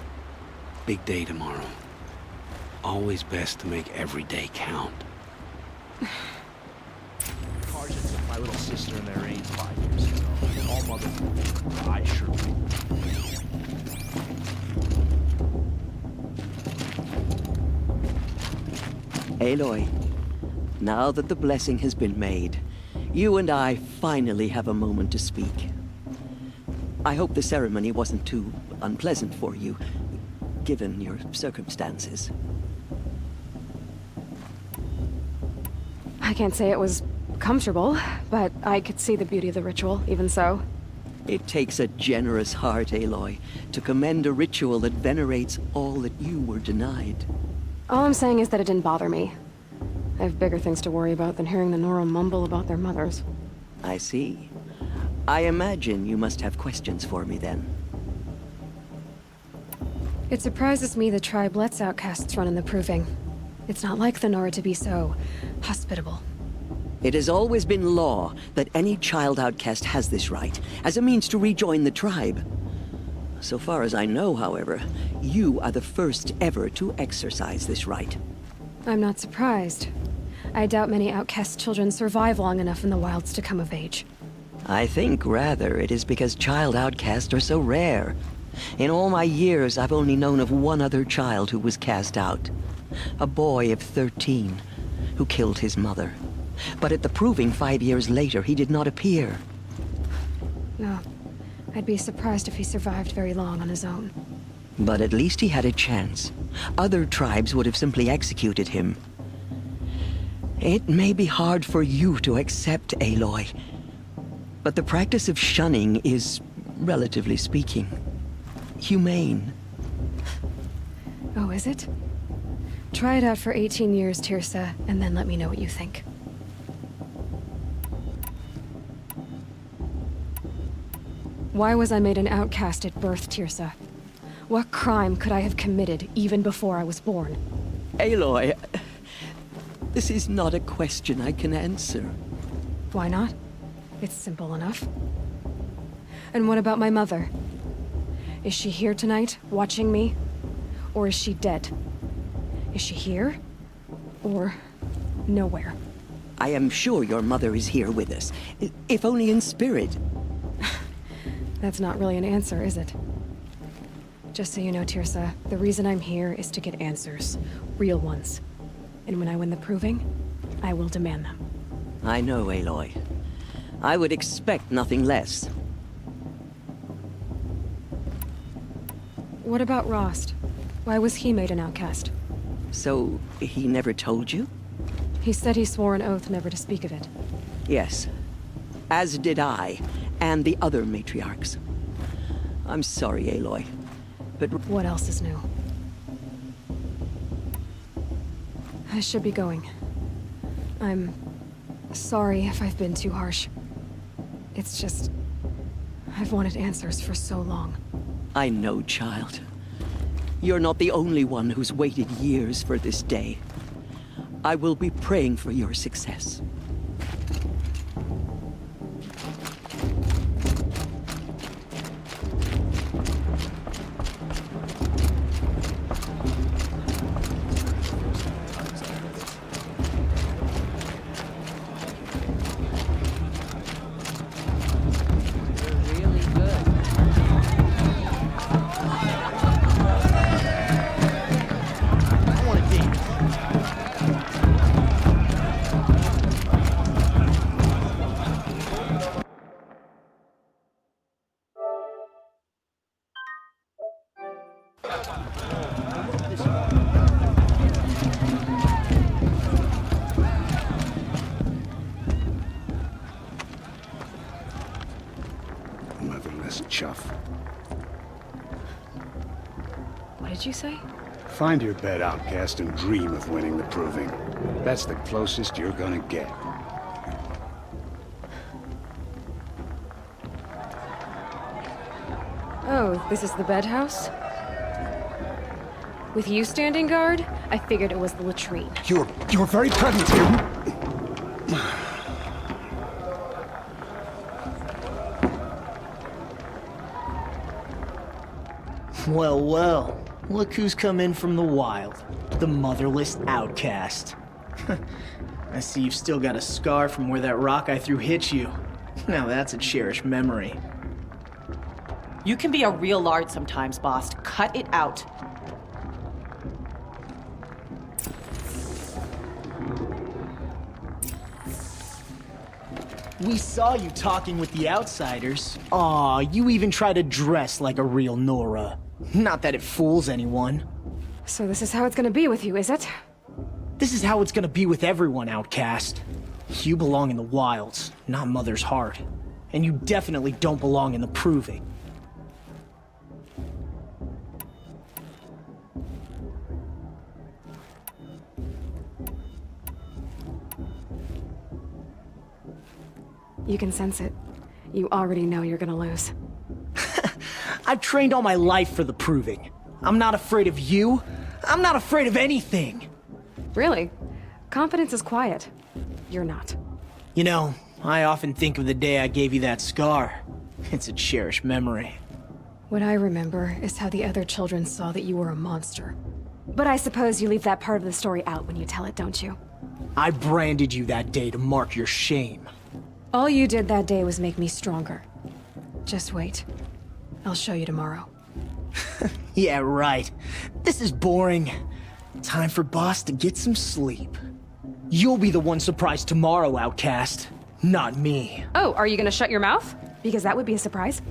Big day tomorrow. Always best to make every day count. Carja took my little sister in their reins 5 years ago. All mother. I sure do. Aloy, now that the blessing has been made, you and I finally have a moment to speak. I hope the ceremony wasn't too unpleasant for you, given your circumstances. I can't say it was comfortable, but I could see the beauty of the ritual, even so. It takes a generous heart, Aloy, to commend a ritual that venerates all that you were denied. All I'm saying is that it didn't bother me. I have bigger things to worry about than hearing the Nora mumble about their mothers. I see. I imagine you must have questions for me then. It surprises me the tribe lets outcasts run in the Proving. It's not like the Nora to be so hospitable. It has always been law that any child outcast has this right, as a means to rejoin the tribe. So far as I know, however, you are the first ever to exercise this right. I'm not surprised. I doubt many outcast children survive long enough in the wilds to come of age. I think, rather, it is because child outcasts are so rare. In all my years, I've only known of one other child who was cast out. A boy of 13, who killed his mother. But at the Proving 5 years later, he did not appear. No. I'd be surprised if he survived very long on his own. But at least he had a chance. Other tribes would have simply executed him. It may be hard for you to accept, Aloy, but the practice of shunning is, relatively speaking, humane. Oh, is it? Try it out for 18 years, Tirsa, and then let me know what you think. Why was I made an outcast at birth, Tirsa? What crime could I have committed even before I was born? Aloy, this is not a question I can answer. Why not? It's simple enough. And what about my mother? Is she here tonight, watching me? Or is she dead? Is she here? Or nowhere? I am sure your mother is here with us, if only in spirit. That's not really an answer, is it? Just so you know, Tirsa, the reason I'm here is to get answers. Real ones. And when I win the Proving, I will demand them. I know, Aloy. I would expect nothing less. What about Rost? Why was he made an outcast? So, he never told you? He said he swore an oath never to speak of it. Yes. As did I, and the other matriarchs. I'm sorry, Aloy, but... What else is new? I should be going. I'm sorry if I've been too harsh. It's just... I've wanted answers for so long. I know, child. You're not the only one who's waited years for this day. I will be praying for your success. Motherless chuff. What did you say? Find your bed, outcast, and dream of winning the proving. That's the closest you're gonna get. Oh, this is the bedhouse? With you standing guard, I figured it was the latrine. Your very presence here... Well, well. Look who's come in from the wild. The motherless outcast. I see you've still got a scar from where that rock I threw hit you. Now that's a cherished memory. You can be a real lard sometimes, boss. Cut it out. We saw you talking with the outsiders. Aw, you even try to dress like a real Nora. Not that it fools anyone. So this is how it's gonna be with you, is it? This is how it's gonna be with everyone, outcast. You belong in the wilds, not Mother's heart. And you definitely don't belong in the proving. You can sense it. You already know you're gonna lose. I've trained all my life for the proving. I'm not afraid of you. I'm not afraid of anything. Really? Confidence is quiet. You're not. You know, I often think of the day I gave you that scar. It's a cherished memory. What I remember is how the other children saw that you were a monster. But I suppose you leave that part of the story out when you tell it, don't you? I branded you that day to mark your shame. All you did that day was make me stronger. Just wait. I'll show you tomorrow. Yeah, right. This is boring. Time for Boss to get some sleep. You'll be the one surprised tomorrow, outcast. Not me. Oh, are you gonna shut your mouth? Because that would be a surprise.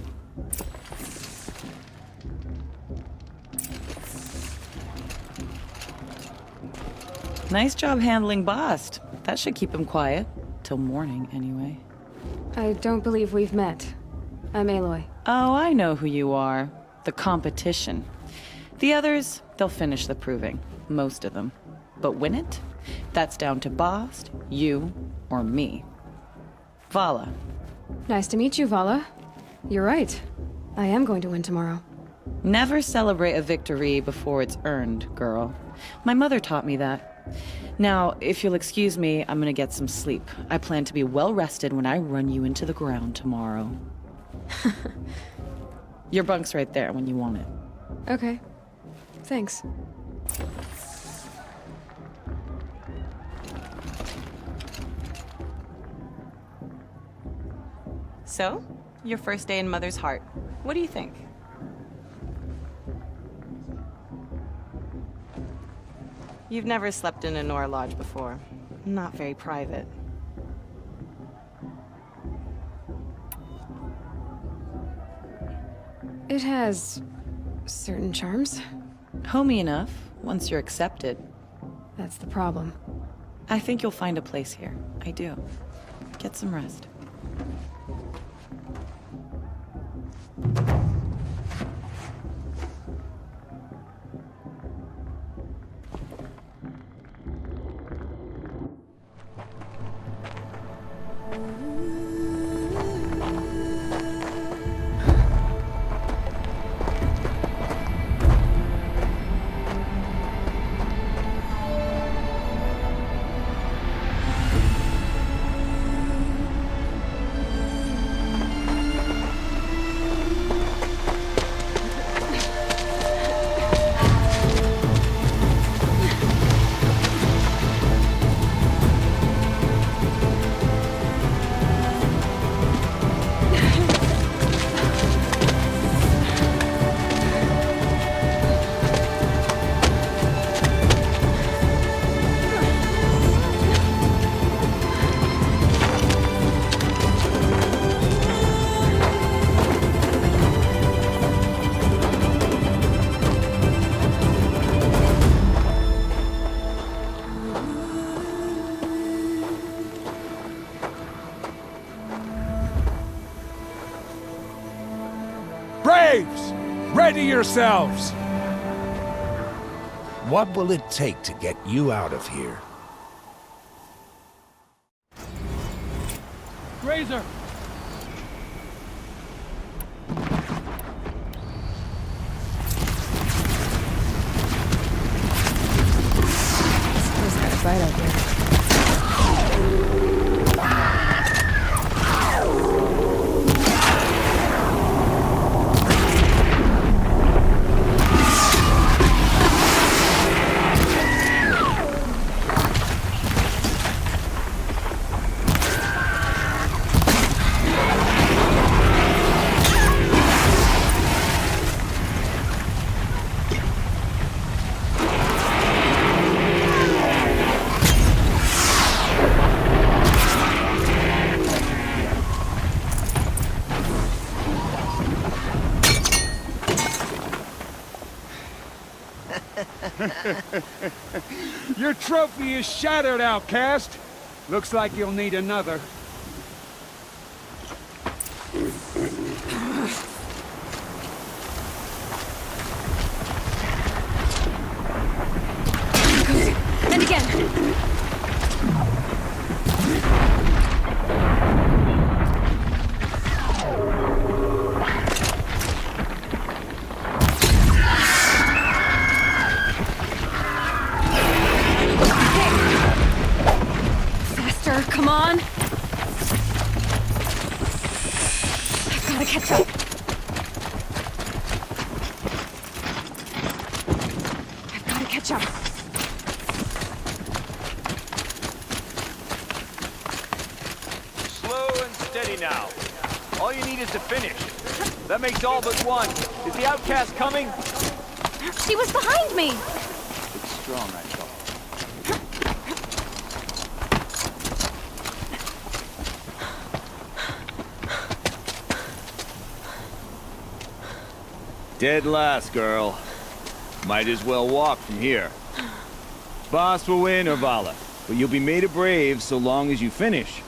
Nice job handling Bast. That should keep him quiet. Till morning, anyway. I don't believe we've met. I'm Aloy. Oh, I know who you are. The competition. The others, they'll finish the proving. Most of them. But win it? That's down to Bast, you, or me. Vala. Nice to meet you, Vala. You're right. I am going to win tomorrow. Never celebrate a victory before it's earned, girl. My mother taught me that. Now, if you'll excuse me, I'm gonna get some sleep. I plan to be well rested when I run you into the ground tomorrow. Your bunk's right there when you want it. Okay. Thanks. So, your first day in Mother's heart. What do you think? You've never slept in a Nora lodge before. Not very private. It has certain charms. Homey enough, once you're accepted. That's the problem. I think you'll find a place here. I do. Get some rest. Braves! Ready yourselves! What will it take to get you out of here? Razor! There's got a fight out here. Your trophy is shattered, outcast. Looks like you'll need another. And again! Come on! I've gotta catch up. I've gotta catch up. Slow and steady now. All you need is to finish. That makes all but one. Is the outcast coming? She was behind me! It's strong, I thought. Dead last, girl. Might as well walk from here. Boss will win, Urvala, but you'll be made a brave so long as you finish.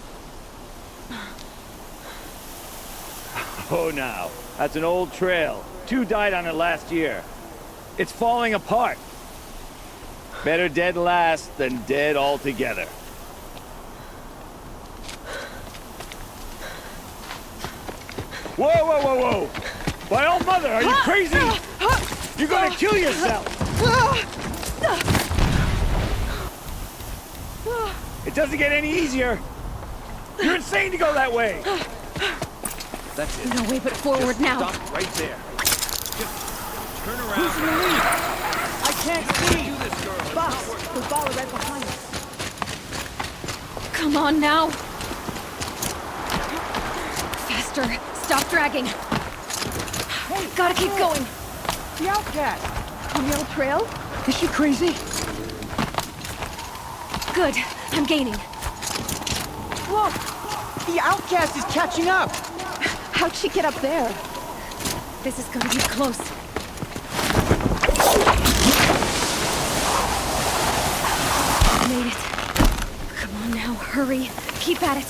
Oh, now, that's an old trail. 2 died on it last year. It's falling apart. Better dead last than dead altogether. Whoa, whoa, whoa, whoa! By all mother, are you crazy? You're gonna kill yourself! It doesn't get any easier! You're insane to go that way! That's it. No way but forward Just now. Stop right there. Just turn around. Who's in the lead? I can't see! Do this, girl. Boss, the ball right behind us. Come on now! Faster! Stop dragging! Hey, gotta keep going! The outcast! On the old trail? Is she crazy? Good. I'm gaining. Look! The outcast is catching up! How'd she get up there? This is gonna be close. Made it. Come on now, hurry. Keep at it.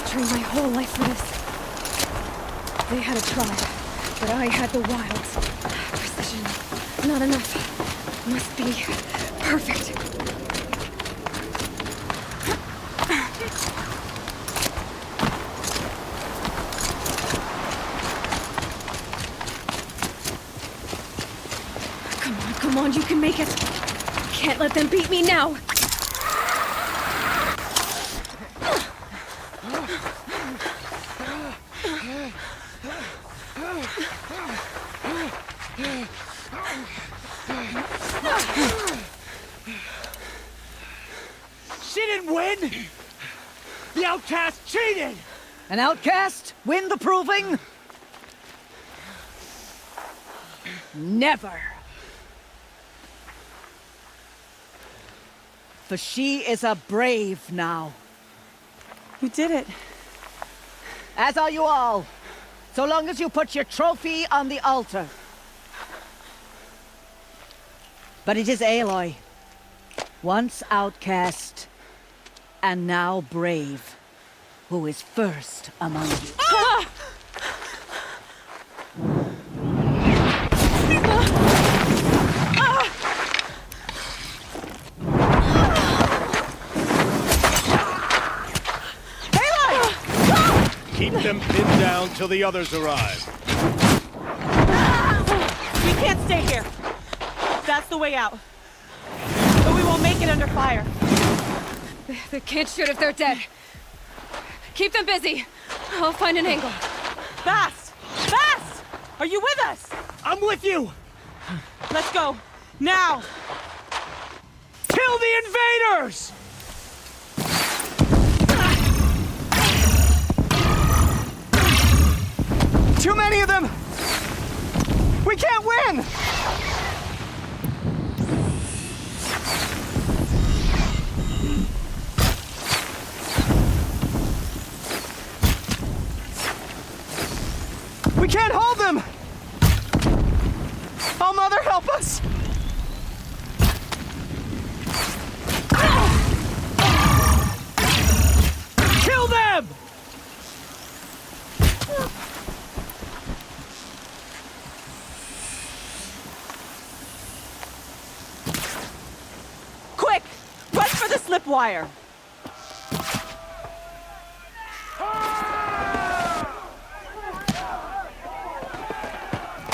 Trained my whole life for this. They had a tribe, but I had the wilds. Precision, not enough. Must be perfect. Come on, you can make it. Can't let them beat me now. She didn't win! The outcast cheated! An outcast win the proving? Never. For she is a brave now. You did it. As are you all. so long as you put your trophy on the altar. But it is Aloy, once outcast, and now brave, who is first among you. Ah! Keep them pinned down till the others arrive. We can't stay here. That's the way out. But we won't make it under fire. They can't shoot if they're dead. Keep them busy. I'll find an angle. Fast! Fast! Are you with us? I'm with you! Let's go. Now! Kill the invaders! Too many of them! We can't win! We can't hold them! Oh, Mother, help us! Kill them! Quick! Run for the slip wire!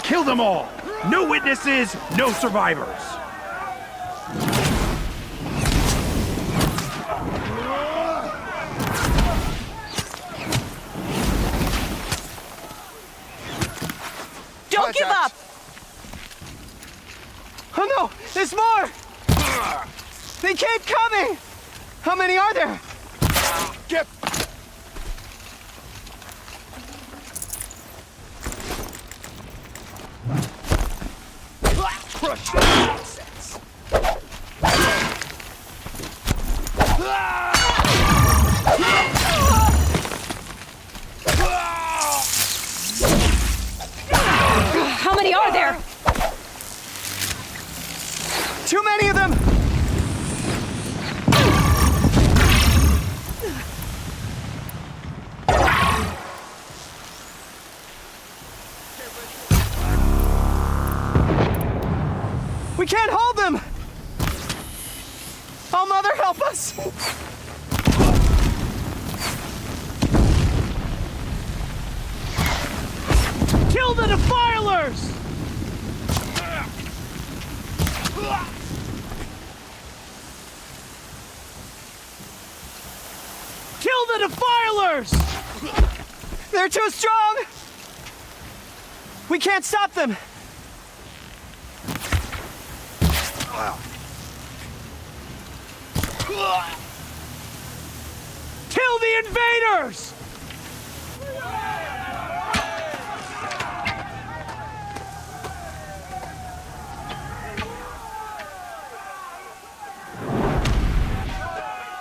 Kill them all! No witnesses, no survivors! Don't give up! Oh no! There's more! They keep coming! How many are there? Get... Crush the nonsense! How many are there? Too many of them! We can't hold them! Oh, Mother, help us! Kill the defilers! Kill the defilers! They're too strong! We can't stop them! Kill the invaders!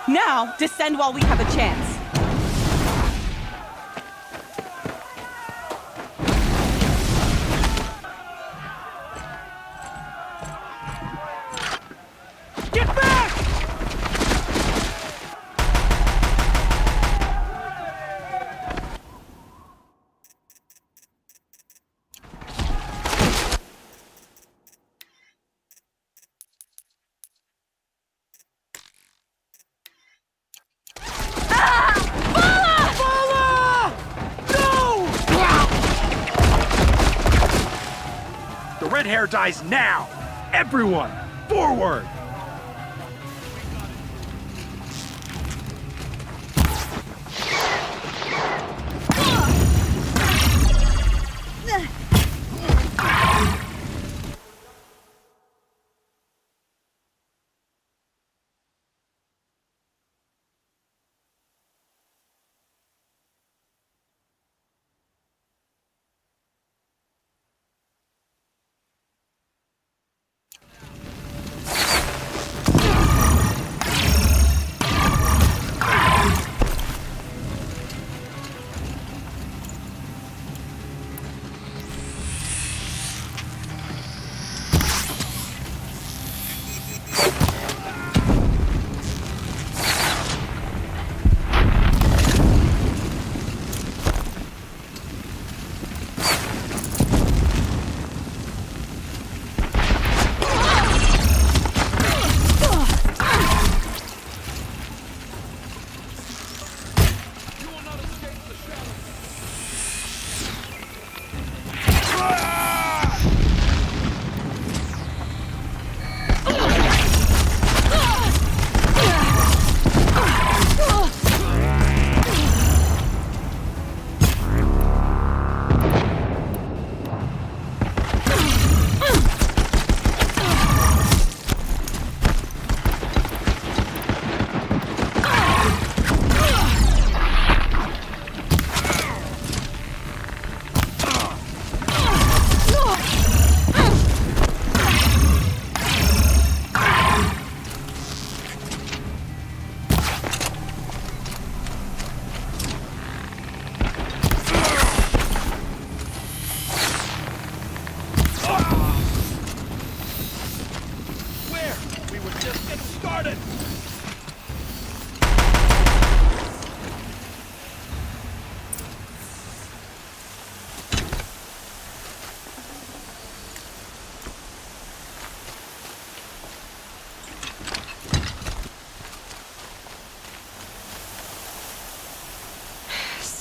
Now, descend while we have a chance. Get back! The red hair dies now! Everyone, forward!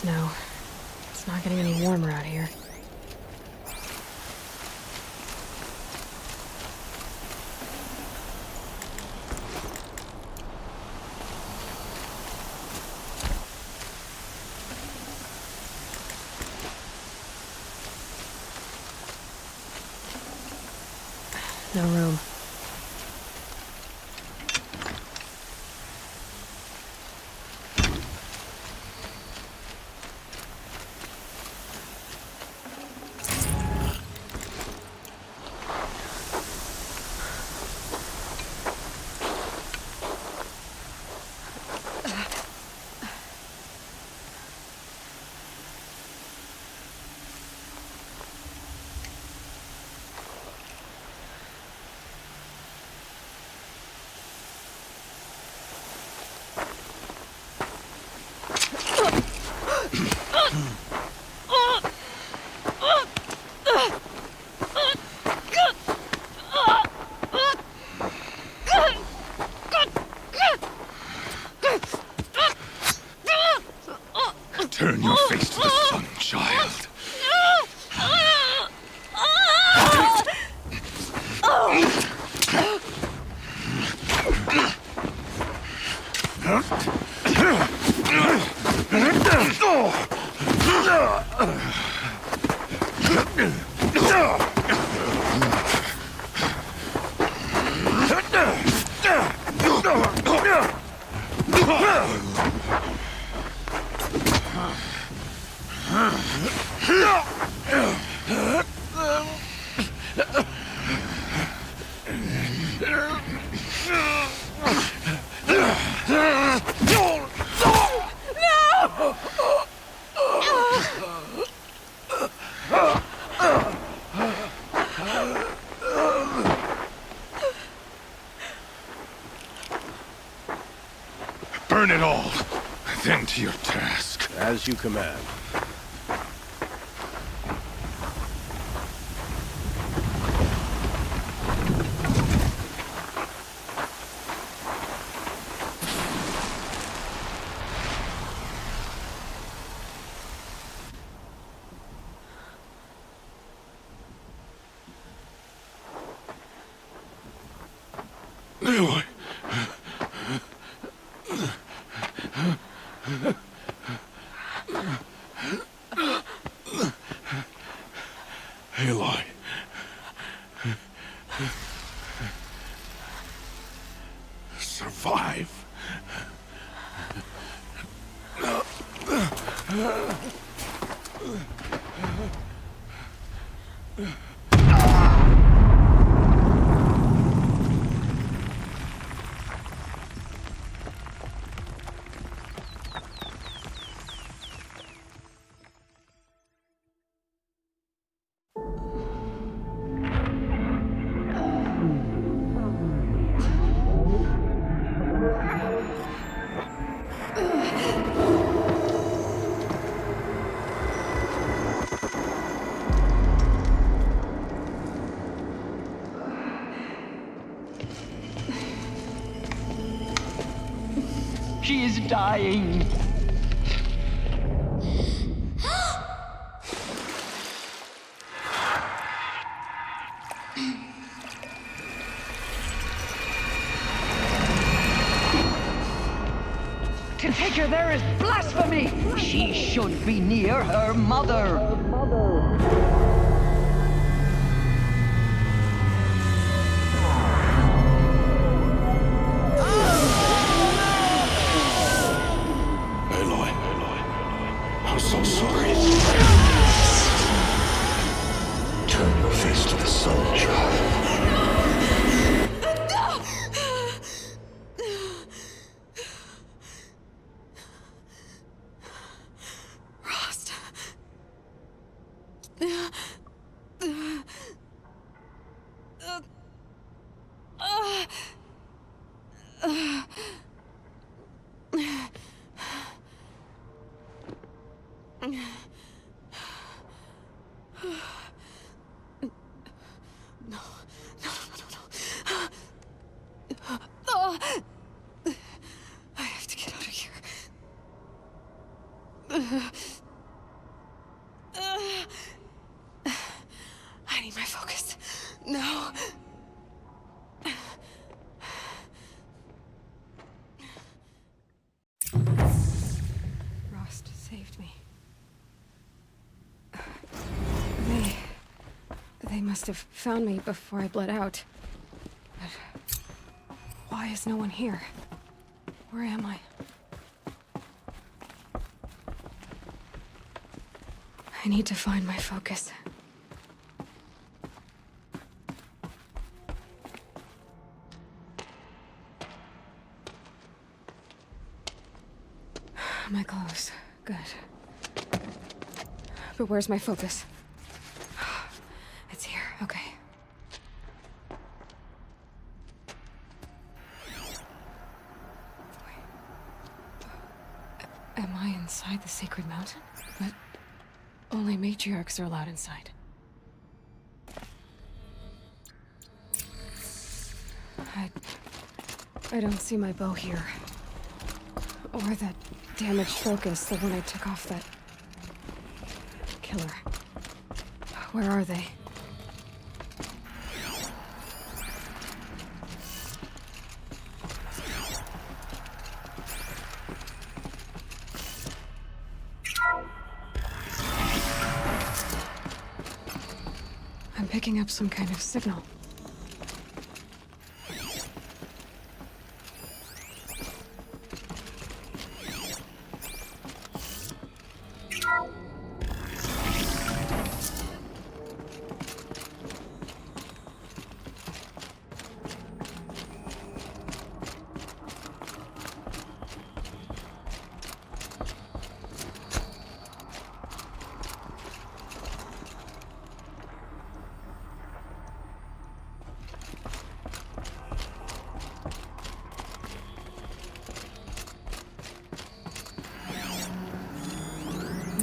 snow. It's not getting any warmer out here. No room. Turn your face to the sun, child. Burn it all, then to your task. As you command. Aloy. Aloy. Survive. She is dying. To take her there is blasphemy. She should be near her mother. I'm so sorry. Turn your face to the sun, child. Rost. I have to get out of here. They must have found me before I bled out. But why is no one here? Where am I? I need to find my focus. My clothes. Good. But where's my focus? It's here. Okay. Am I inside the sacred mountain? But only matriarchs are allowed inside. I don't see my bow here. Or that damaged focus, the one I took off that killer. Where are they? I'm picking up some kind of signal.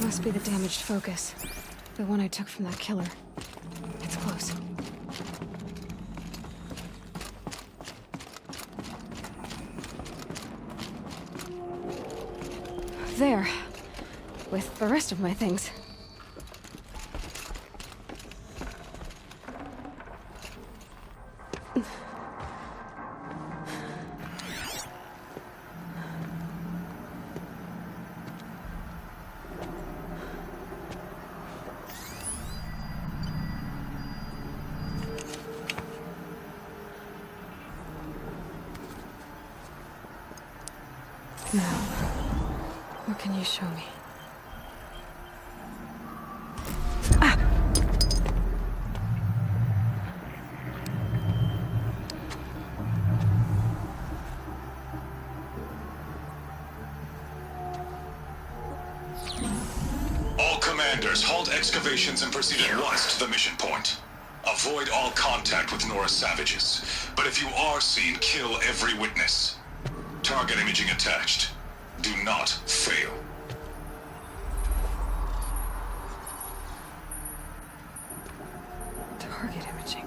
Must be the damaged focus. The one I took from that killer. It's close. There. With the rest of my things. Now, what can you show me? All commanders, halt excavations and proceed at once to the mission point. Avoid all contact with Nora savages. But if you are seen, kill every witness. Target imaging attached. Do not fail. Target imaging.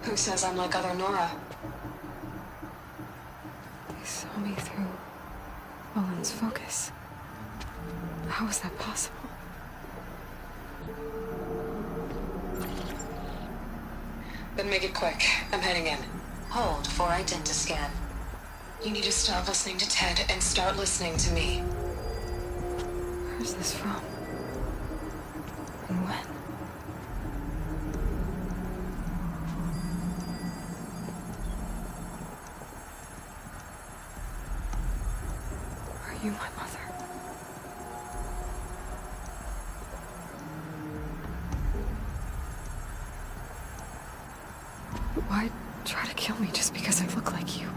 Who says I'm like other Nora? They saw me through Owen's focus. How is that possible? Then make it quick. I'm heading in. Hold for identiscan. You need to stop listening to Ted and start listening to me. Where's this from? And when? Are you my mother? Why try to kill me just because I look like you?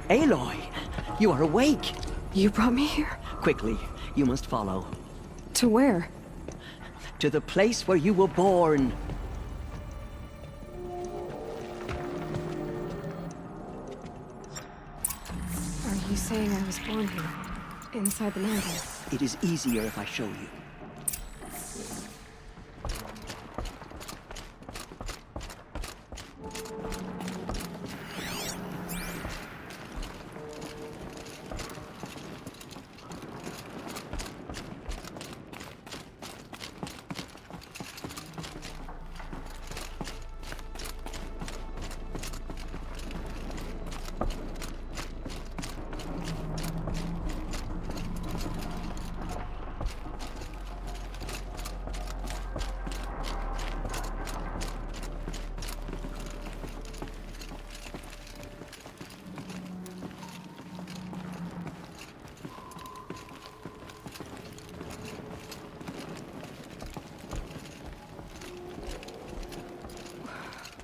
Aloy, you are awake. You brought me here? Quickly, you must follow. To where? To the place where you were born. Are you saying I was born here? Inside the mountain? It is easier if I show you.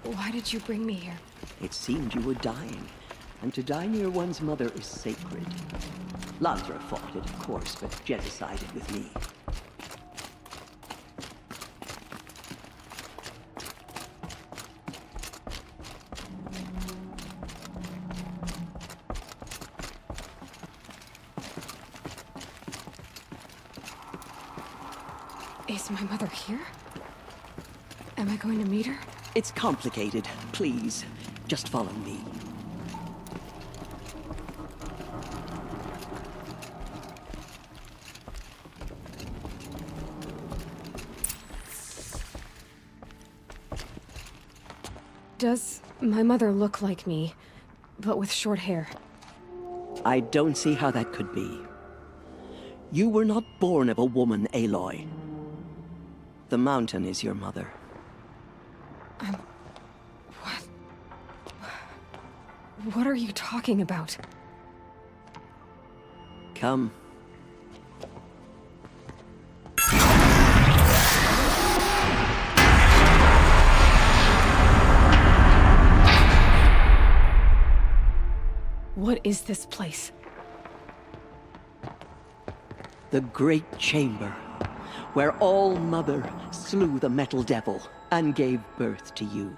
Why did you bring me here? It seemed you were dying, and to die near one's mother is sacred. Landra fought it, of course, but genocided with me. Is my mother here? Am I going to meet her? It's complicated. Please, just follow me. Does my mother look like me, but with short hair? I don't see how that could be. You were not born of a woman, Aloy. The mountain is your mother. What are you talking about? Come. What is this place? The Great Chamber, where All Mother slew the Metal Devil and gave birth to you.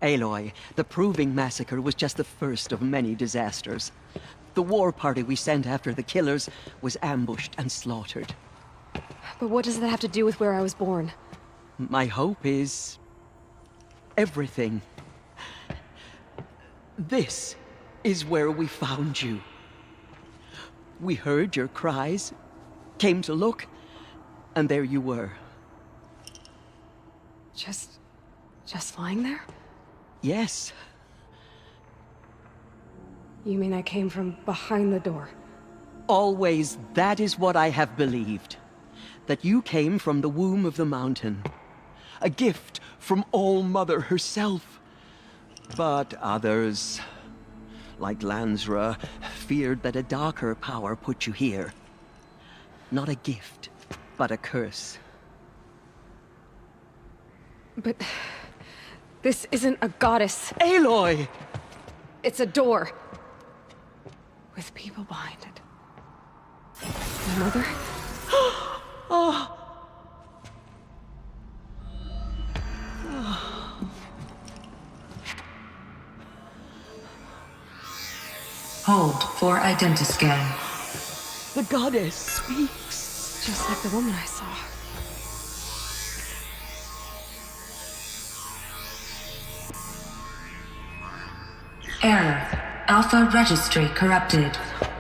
Aloy, the Proving Massacre was just the first of many disasters. The war party we sent after the killers was ambushed and slaughtered. But what does that have to do with where I was born? My hope is... everything. This is where we found you. We heard your cries, came to look, and there you were. Just lying there? Yes. You mean I came from behind the door? Always, that is what I have believed. That you came from the womb of the mountain. A gift from All Mother herself. But others, like Lansra, feared that a darker power put you here. Not a gift, but a curse. But... this isn't a goddess. Aloy! It's a door. With people behind it. My mother? Oh! Hold for identiscan. The goddess speaks. Just like the woman I saw. Error. Alpha registry corrupted.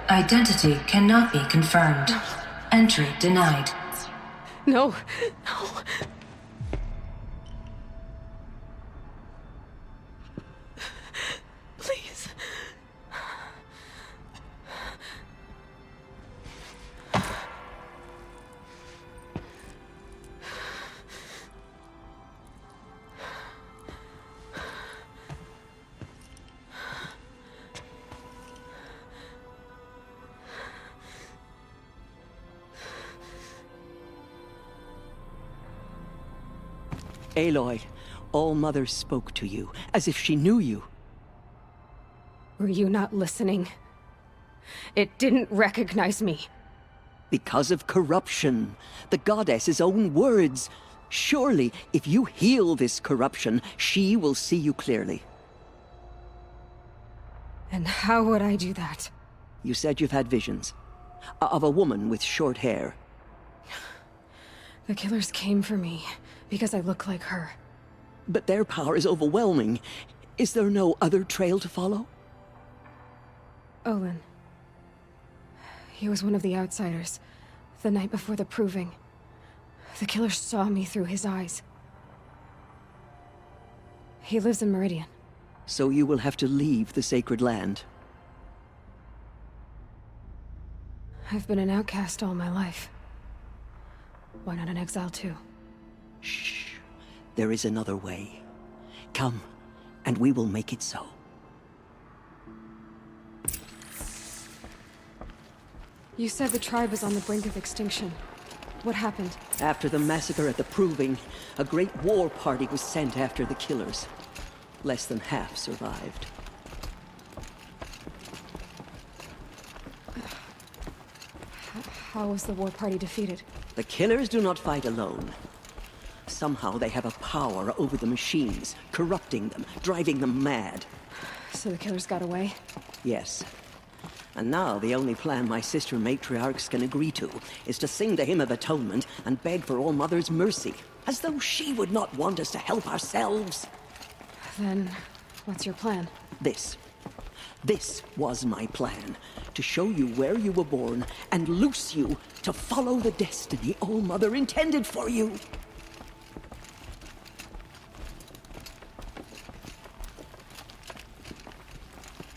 Identity cannot be confirmed. Entry denied. No. No. Please. Aloy, All Mother spoke to you, as if she knew you. Were you not listening? It didn't recognize me. Because of corruption. The goddess's own words. Surely, if you heal this corruption, she will see you clearly. And how would I do that? You said you've had visions. Of a woman with short hair. The killers came for me because I look like her. But their power is overwhelming. Is there no other trail to follow? Olin. He was one of the outsiders. The night before the Proving. The killers saw me through his eyes. He lives in Meridian. So you will have to leave the sacred land. I've been an outcast all my life. Why not an exile too? Shh. There is another way. Come, and we will make it so. You said the tribe was on the brink of extinction. What happened? After the massacre at the Proving, a great war party was sent after the killers. Less than half survived. How was the war party defeated? The killers do not fight alone. Somehow they have a power over the machines, corrupting them, driving them mad. So the killers got away? Yes. And now the only plan my sister matriarchs can agree to is to sing the Hymn of Atonement and beg for All Mother's mercy, as though she would not want us to help ourselves. Then, what's your plan? This was my plan. To show you where you were born and loose you to follow the destiny All Mother intended for you.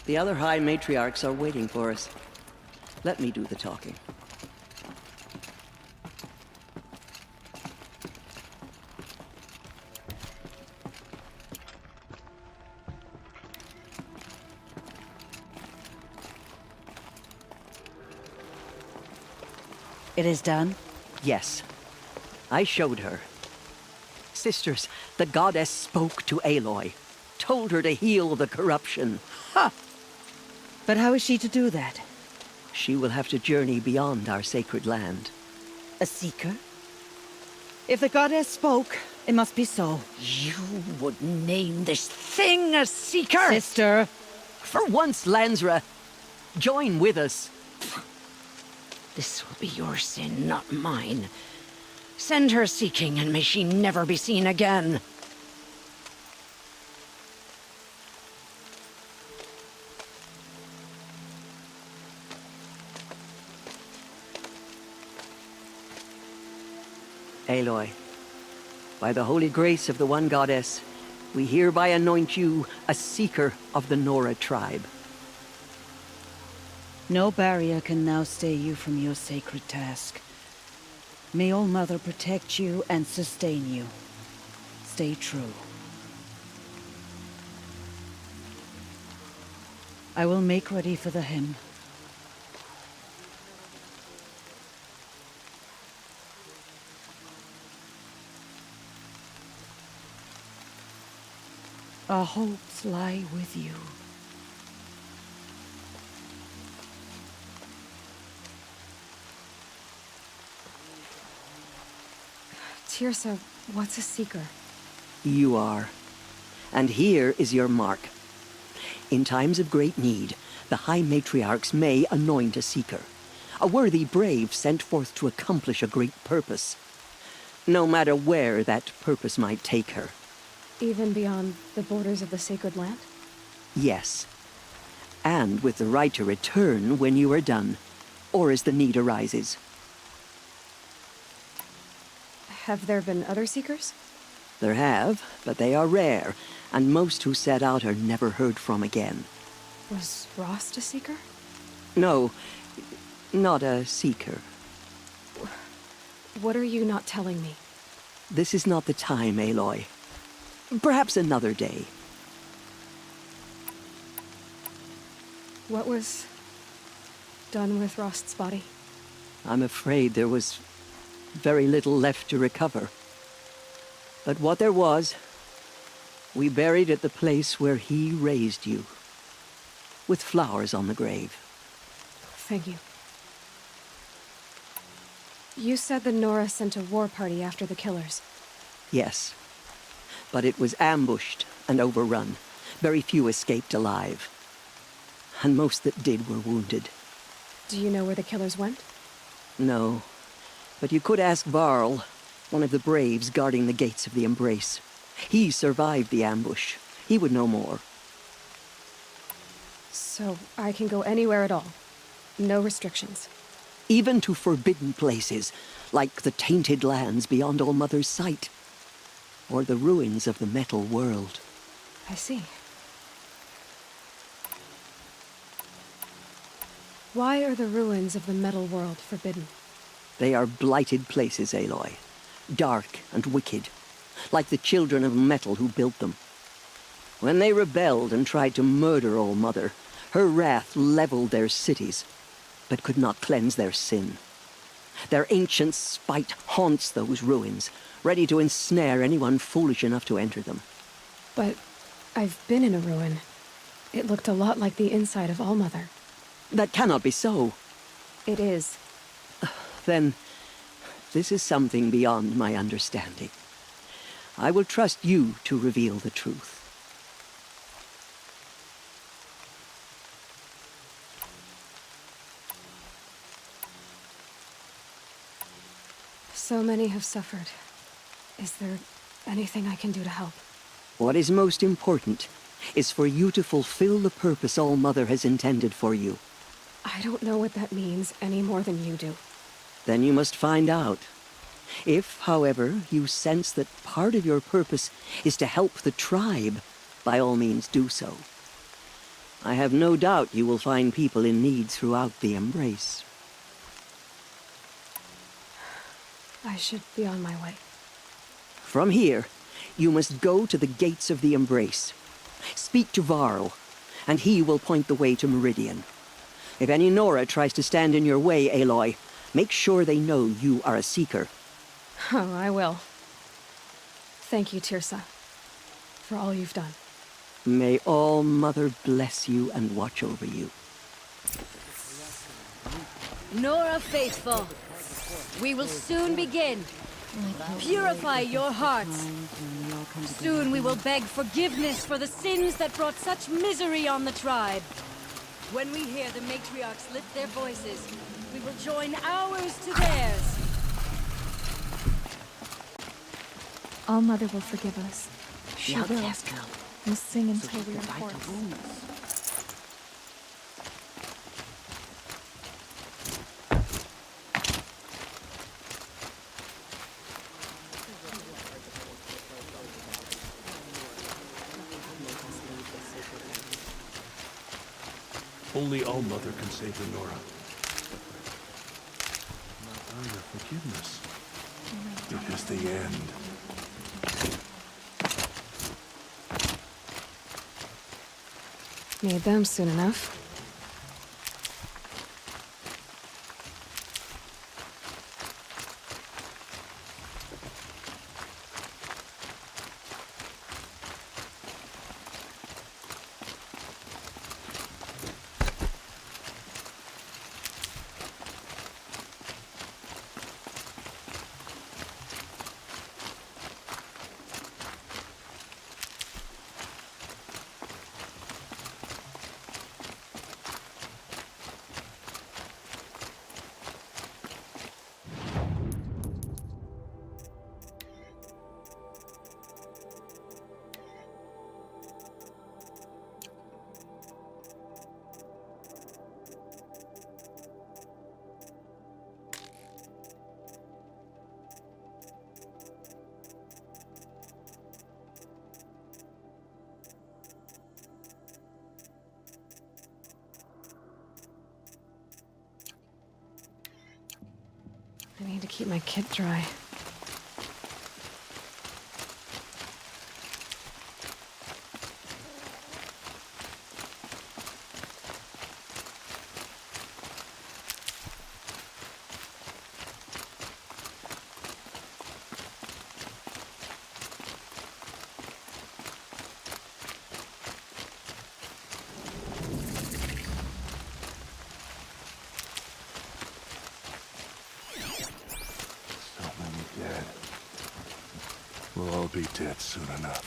The other High Matriarchs are waiting for us. Let me do the talking. It is done? Yes. I showed her. Sisters, the goddess spoke to Aloy. Told her to heal the corruption. Ha! But how is she to do that? She will have to journey beyond our sacred land. A seeker? If the goddess spoke, it must be so. You would name this thing a seeker? Sister! For once, Lansra, join with us. This will be your sin, not mine. Send her seeking, and may she never be seen again. Aloy, by the holy grace of the one goddess, we hereby anoint you a seeker of the Nora tribe. No barrier can now stay you from your sacred task. May All Mother protect you and sustain you. Stay true. I will make ready for the hymn. Our hopes lie with you. Tirsa, what's a seeker? You are. And here is your mark. In times of great need, the High Matriarchs may anoint a seeker. A worthy brave sent forth to accomplish a great purpose. No matter where that purpose might take her. Even beyond the borders of the sacred land? Yes. And with the right to return when you are done, or as the need arises. Have there been other seekers? There have, but they are rare, and most who set out are never heard from again. Was Rost a seeker? No, not a seeker. What are you not telling me? This is not the time, Aloy. Perhaps another day. What was done with Rost's body? I'm afraid there was very little left to recover. But what there was, we buried at the place where he raised you, with flowers on the grave. Thank you. You said the Nora sent a war party after the killers. Yes. But it was ambushed and overrun. Very few escaped alive. And most that did were wounded. Do you know where the killers went? No. But you could ask Varl, one of the braves guarding the gates of the Embrace. He survived the ambush. He would know more. So I can go anywhere at all? No restrictions? Even to forbidden places, like the tainted lands beyond All Mother's sight. Or the ruins of the metal world. I see. Why are the ruins of the metal world forbidden? They are blighted places, Aloy. Dark and wicked. Like the children of metal who built them. When they rebelled and tried to murder All Mother, her wrath leveled their cities, but could not cleanse their sin. Their ancient spite haunts those ruins, ready to ensnare anyone foolish enough to enter them. But I've been in a ruin. It looked a lot like the inside of Allmother. That cannot be so. It is. Then, this is something beyond my understanding. I will trust you to reveal the truth. So many have suffered. Is there anything I can do to help? What is most important is for you to fulfill the purpose All-Mother has intended for you. I don't know what that means any more than you do. Then you must find out. If, however, you sense that part of your purpose is to help the tribe, by all means do so. I have no doubt you will find people in need throughout the Embrace. I should be on my way. From here, you must go to the gates of the Embrace. Speak to Varro, and he will point the way to Meridian. If any Nora tries to stand in your way, Aloy, make sure they know you are a Seeker. Oh, I will. Thank you, Tirsa, for all you've done. May All-Mother bless you and watch over you. Nora faithful, we will soon begin. Purify your hearts. Soon we will beg forgiveness for the sins that brought such misery on the tribe. When we hear the matriarchs lift their voices, we will join ours to theirs. All-Mother will forgive us. She will. We'll sing until we are hoarse. Only All-Mother can save the Nora. Not under forgiveness. It is the end. Need them soon enough. I need to keep my kit dry. We'll all be dead soon enough.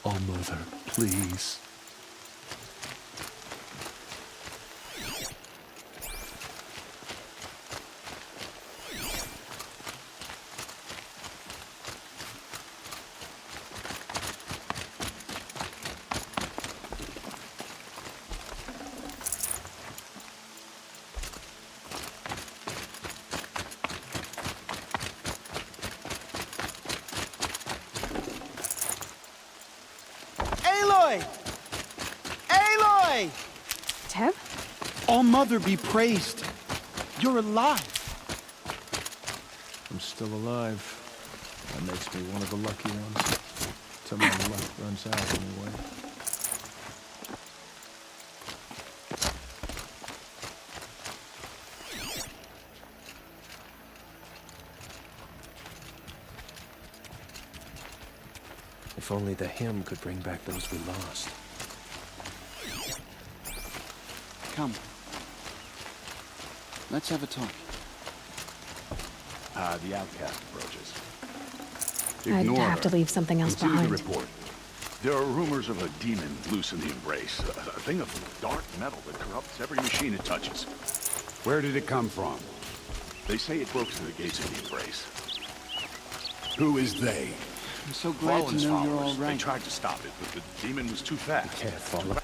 All-Mother, please. Aloy! Aloy! Teb? All-Mother be praised. You're alive. I'm still alive. That makes me one of the lucky ones. Till my luck runs out, anyway. If only the hymn could bring back those we lost. Come. Let's have a talk. The outcast approaches. I'd have to leave something else Continue behind. the report. There are rumors of a demon loose in the Embrace. A thing of dark metal that corrupts every machine it touches. Where did it come from? They say it broke through the gates of the Embrace. Who is they? I'm so glad to Fallen's know you're all followers. They right. tried to stop it, but the demon was too fast. Can't follow.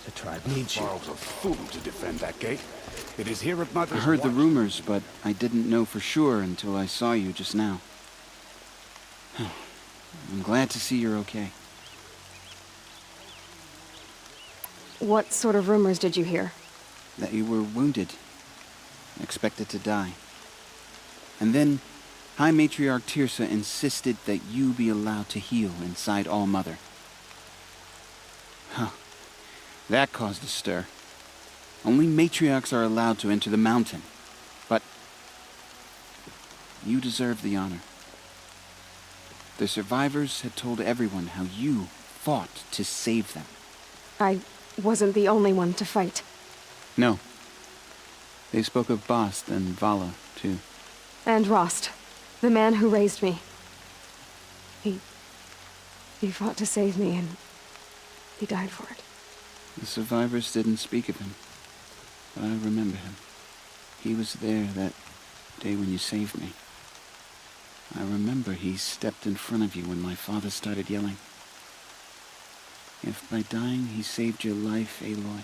The tribe needs you. Varl's a fool to defend that gate. It is here at Mother's I heard the watch. rumors, but I didn't know for sure until I saw you just now. I'm glad to see you're okay. What sort of rumors did you hear? That you were wounded, expected to die. And then High Matriarch Tirsa insisted that you be allowed to heal inside All-Mother. Huh. That caused a stir. Only matriarchs are allowed to enter the mountain. But you deserve the honor. The survivors had told everyone how you fought to save them. I wasn't the only one to fight. No. They spoke of Bast and Vala, too. And Rost, the man who raised me. He fought to save me, and he died for it. The survivors didn't speak of him, but I remember him. He was there that day when you saved me. I remember he stepped in front of you when my father started yelling. If by dying he saved your life, Aloy,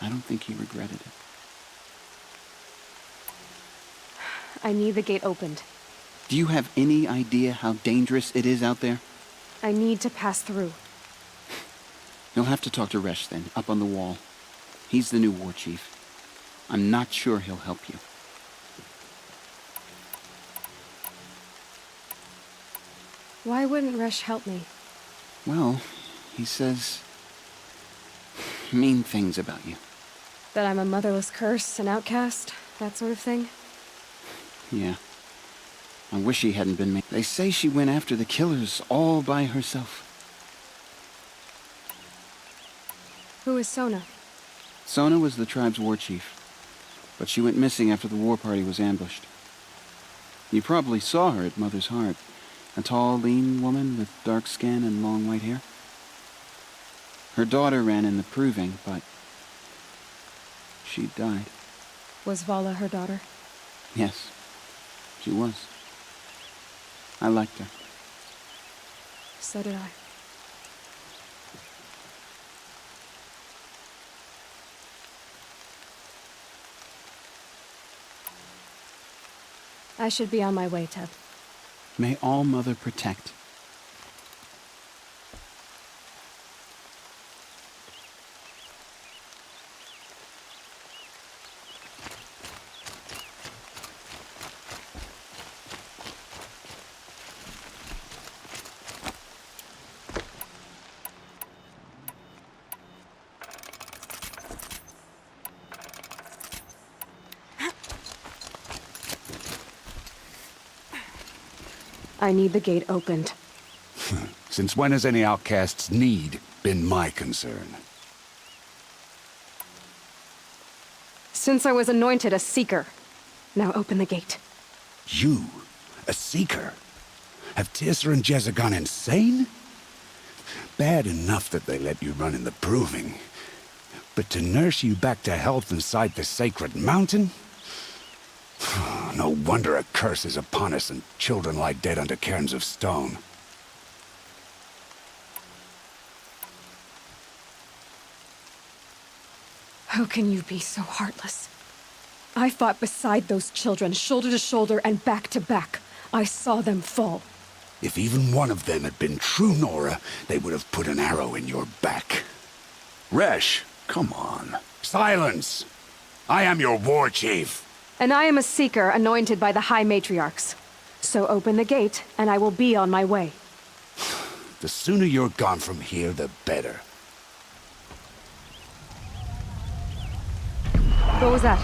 I don't think he regretted it. I need the gate opened. Do you have any idea how dangerous it is out there? I need to pass through. You'll have to talk to Resh then, up on the wall. He's the new war chief. I'm not sure he'll help you. Why wouldn't Resh help me? Well, he says mean things about you. That I'm a motherless curse, an outcast, that sort of thing? Yeah. I wish he hadn't been me. They say she went after the killers all by herself. Who is Sona? Sona was the tribe's war chief, but she went missing after the war party was ambushed. You probably saw her at Mother's Heart. A tall, lean woman with dark skin and long white hair. Her daughter ran in the proving, but she died. Was Vala her daughter? Yes, she was. I liked her. So did I. I should be on my way, Teb. May All-Mother protect. I need the gate opened. Since when has any outcast's need been my concern? Since I was anointed a seeker. Now open the gate. You? A seeker? Have Tirsa and Jezza gone insane? Bad enough that they let you run in the proving. But to nurse you back to health inside the sacred mountain? No wonder a curse is upon us and children lie dead under cairns of stone. How can you be so heartless? I fought beside those children, shoulder to shoulder and back to back. I saw them fall. If even one of them had been true Nora, they would have put an arrow in your back. Resh, come on. Silence! I am your war chief. And I am a seeker anointed by the High Matriarchs. So open the gate, and I will be on my way. The sooner you're gone from here, the better. What was that?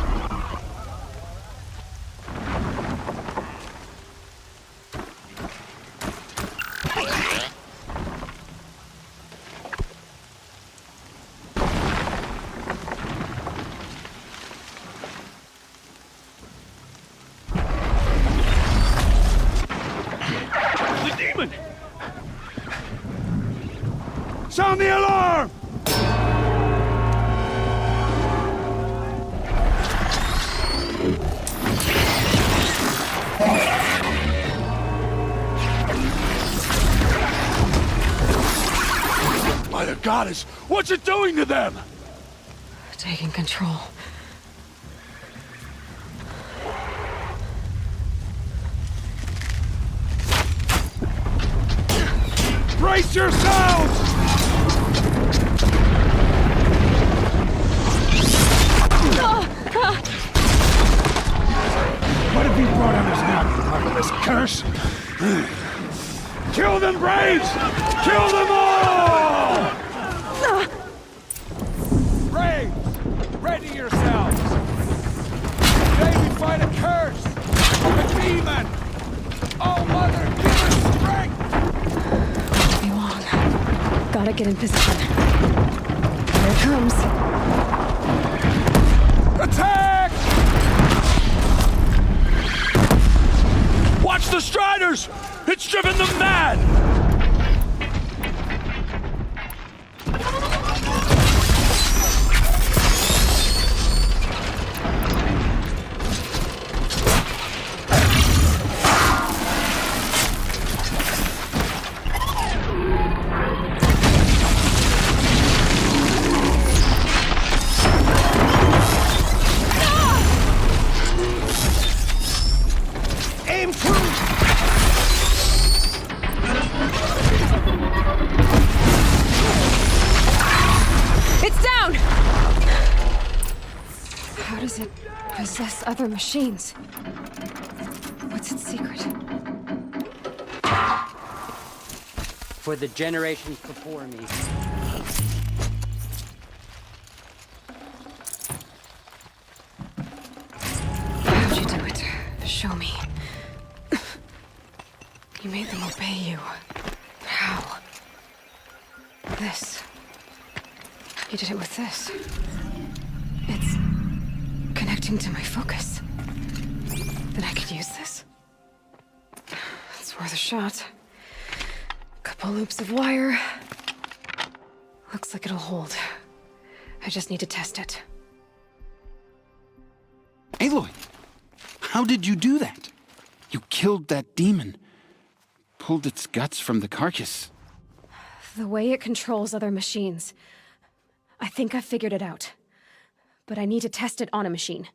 The demon! Sound the alarm! By the goddess, what's it doing to them? Taking control. Brace yourselves! What have you brought on us now, you motherless curse? Kill them, Braves! Kill them all! Braves, ready yourselves! Today we fight a curse! A demon! Oh, Mother, give us strength! Won't be long. Gotta get in position. Here it comes. Attack! Watch the Striders! It's driven them mad! Aim true! It's down! How does it possess other machines? What's its secret? For the generations before me. How'd you do it? Show me. You made them obey you. How? This. You did it with this. It's connecting to my focus. Then I could use this. It's worth a shot. Couple loops of wire. Looks like it'll hold. I just need to test it. Aloy, how did you do that? You killed that demon. Pulled its guts from the carcass. The way it controls other machines. I think I figured it out. But I need to test it on a machine.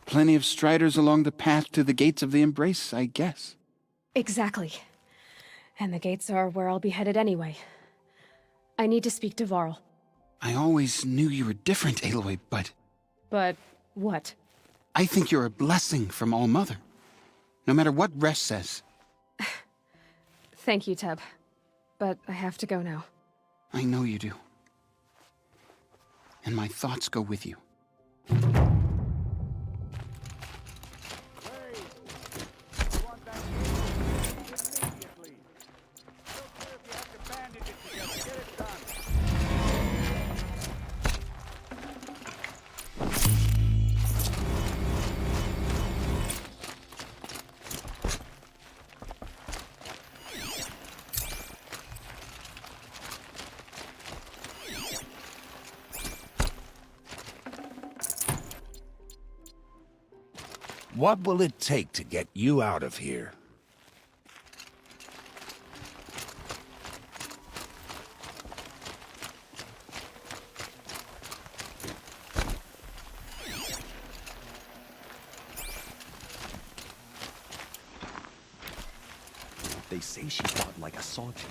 Plenty of striders along the path to the gates of the Embrace, I guess. Exactly. And the gates are where I'll be headed anyway. I need to speak to Varl. I always knew you were different, Aloy, but... But what? I think you're a blessing from All-Mother. No matter what Resh says. Thank you, Teb. But I have to go now. I know you do. And my thoughts go with you. What will it take to get you out of here? They say she fought like a soldier.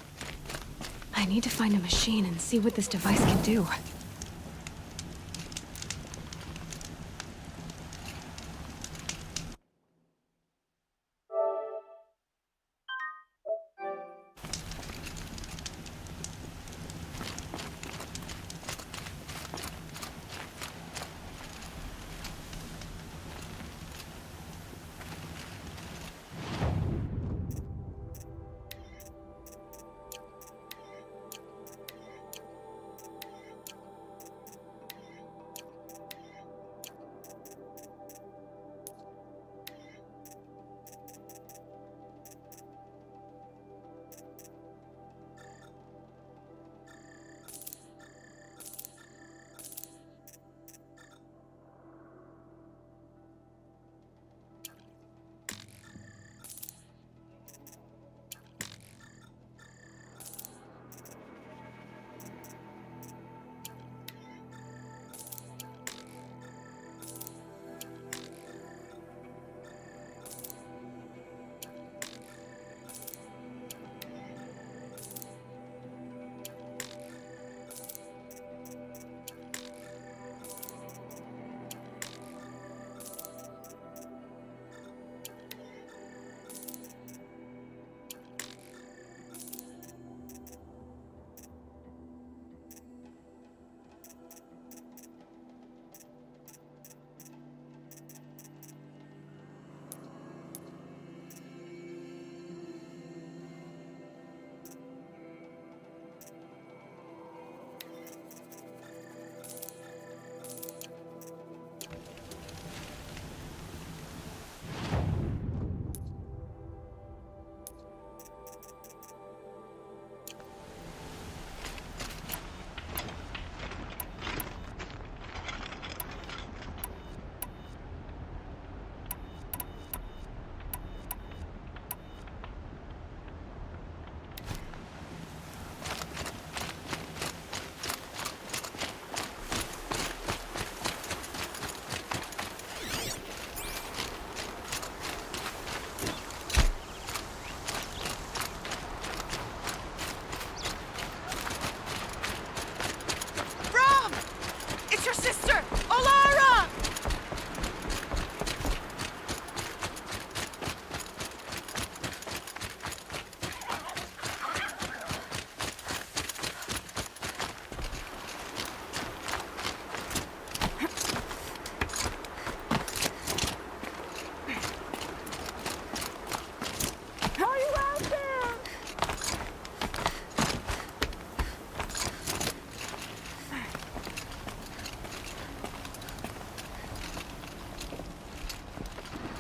I need to find a machine and see what this device can do.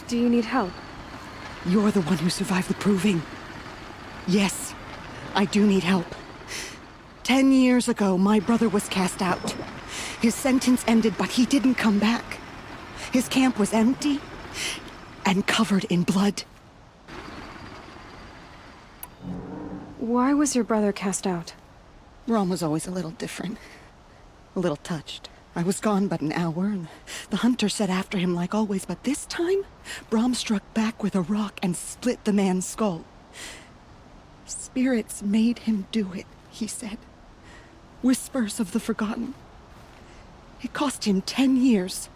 Do you need help? You're the one who survived the proving. Yes, I do need help. 10 years ago, my brother was cast out. His sentence ended, but he didn't come back. His camp was empty and covered in blood. Why was your brother cast out? Rom was always a little different. A little touched. I was gone but an hour, and the hunter set after him like always, but this time, Brom struck back with a rock and split the man's skull. Spirits made him do it, he said. Whispers of the forgotten. It cost him 10 years.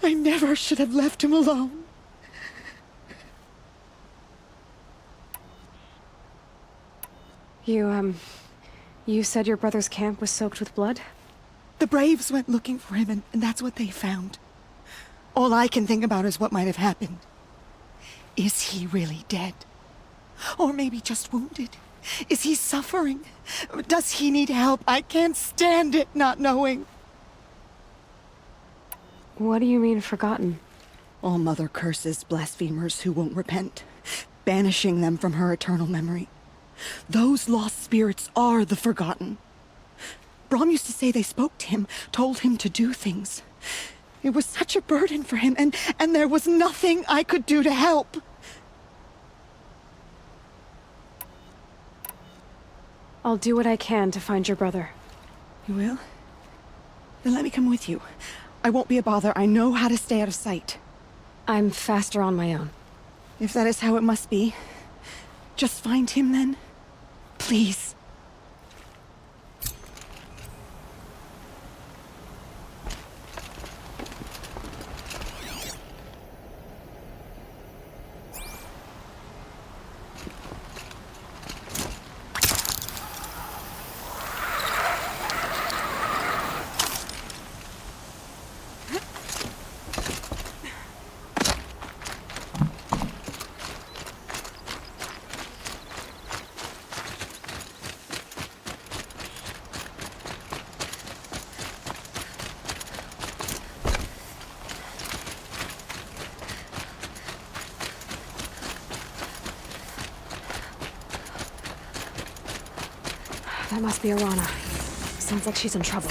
I never should have left him alone. You said your brother's camp was soaked with blood? The Braves went looking for him, and that's what they found. All I can think about is what might have happened. Is he really dead? Or maybe just wounded? Is he suffering? Does he need help? I can't stand it not knowing. What do you mean, forgotten? All Mother curses blasphemers who won't repent, banishing them from her eternal memory. Those lost spirits are the forgotten. Brom used to say they spoke to him, told him to do things. It was such a burden for him, and there was nothing I could do to help. I'll do what I can to find your brother. You will? Then let me come with you. I won't be a bother. I know how to stay out of sight. I'm faster on my own. If that is how it must be, just find him then. Please. That must be Alana. Sounds like she's in trouble.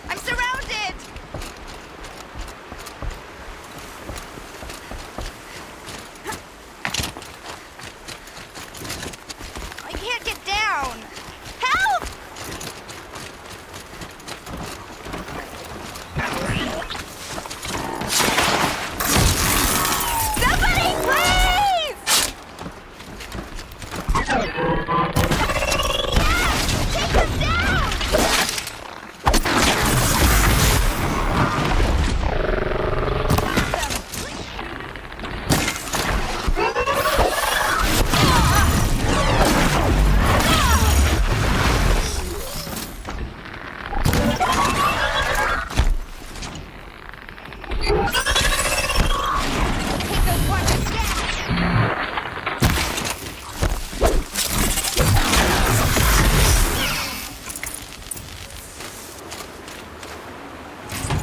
I'm surrounded! I can't get down! Help! Somebody, please! Yes! Take them down!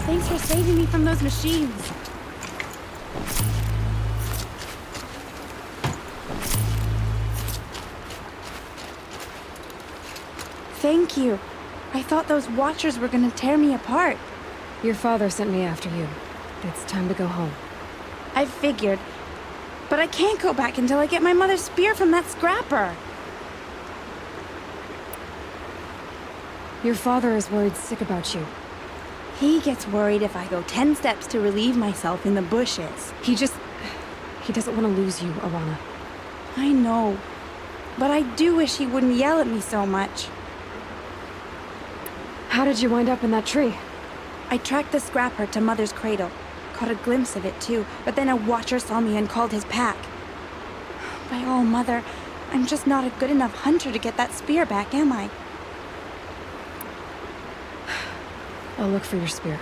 Thanks for saving me from those machines. Thank you. I thought those Watchers were gonna tear me apart. Your father sent me after you. It's time to go home. I figured. But I can't go back until I get my mother's spear from that scrapper. Your father is worried sick about you. He gets worried if I go 10 steps to relieve myself in the bushes. He doesn't want to lose you, Alana. I know. But I do wish he wouldn't yell at me so much. How did you wind up in that tree? I tracked the scrapper to Mother's cradle. Caught a glimpse of it too, but then a Watcher saw me and called his pack. By all, Mother, I'm just not a good enough hunter to get that spear back, am I? I'll look for your spear.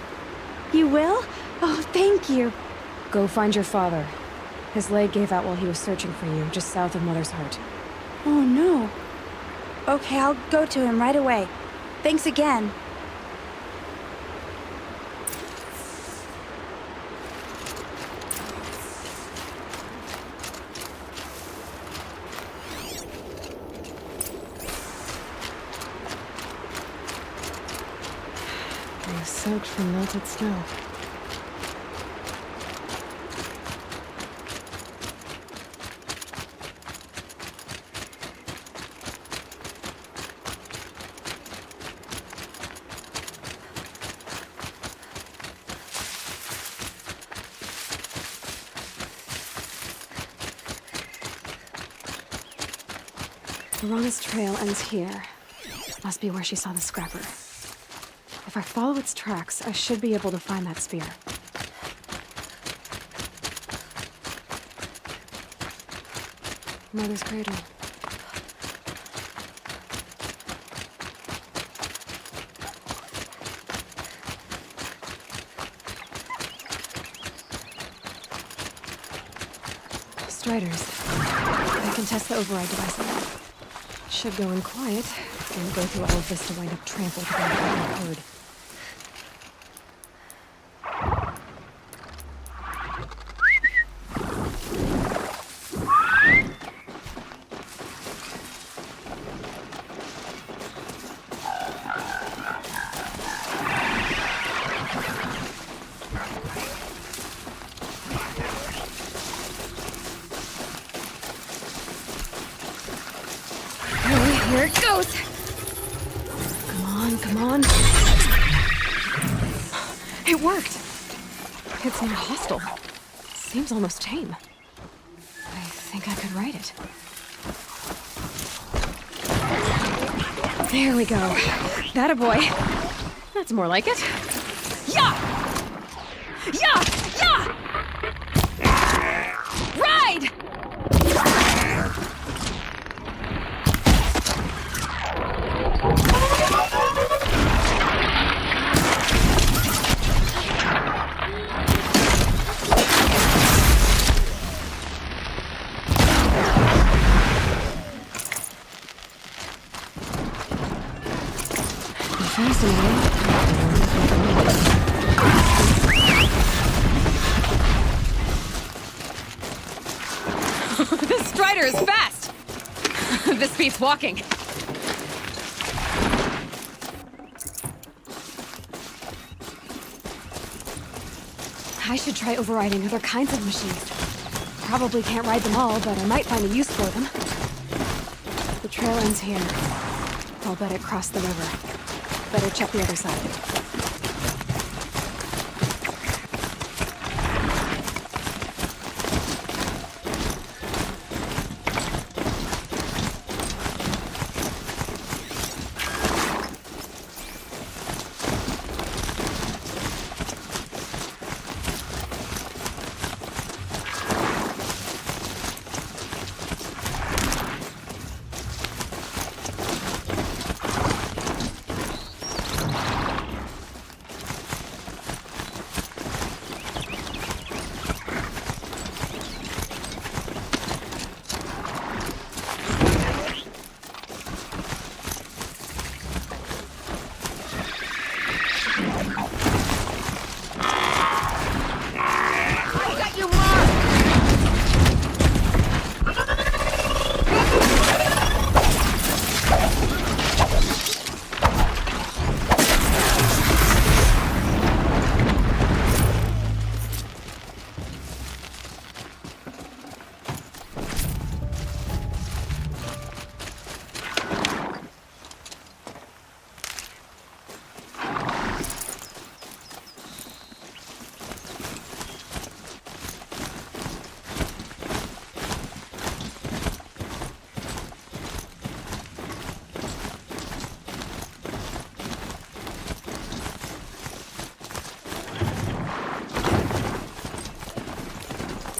You will? Oh, thank you. Go find your father. His leg gave out while he was searching for you, just south of Mother's Heart. Oh, no. Okay, I'll go to him right away. Thanks again. They're soaked from melted snow. Alana's trail ends here. Must be where she saw the scrapper. If I follow its tracks, I should be able to find that spear. Mother's cradle. Striders. I can test the override device on them. Should go in quiet, and go through all of this to wind up trampled by the code. Here it goes. Come on, come on. It worked. It's not hostile. Seems almost tame. I think I could ride it. There we go. That a boy. That's more like it. Yeah! Yeah! Yeah! Ride! This Strider is fast! This beats walking. I should try overriding other kinds of machines. Probably can't ride them all, but I might find a use for them. The trail ends here. I'll bet it crossed the river. Better check the other side.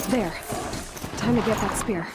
There. Time to get that spear.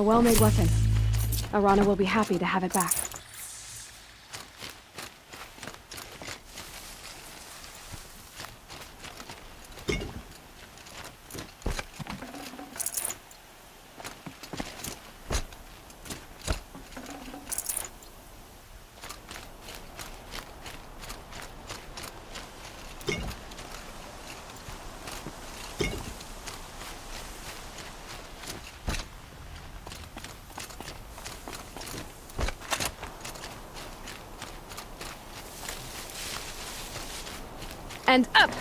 a well-made weapon. Arana will be happy to have it back. And up!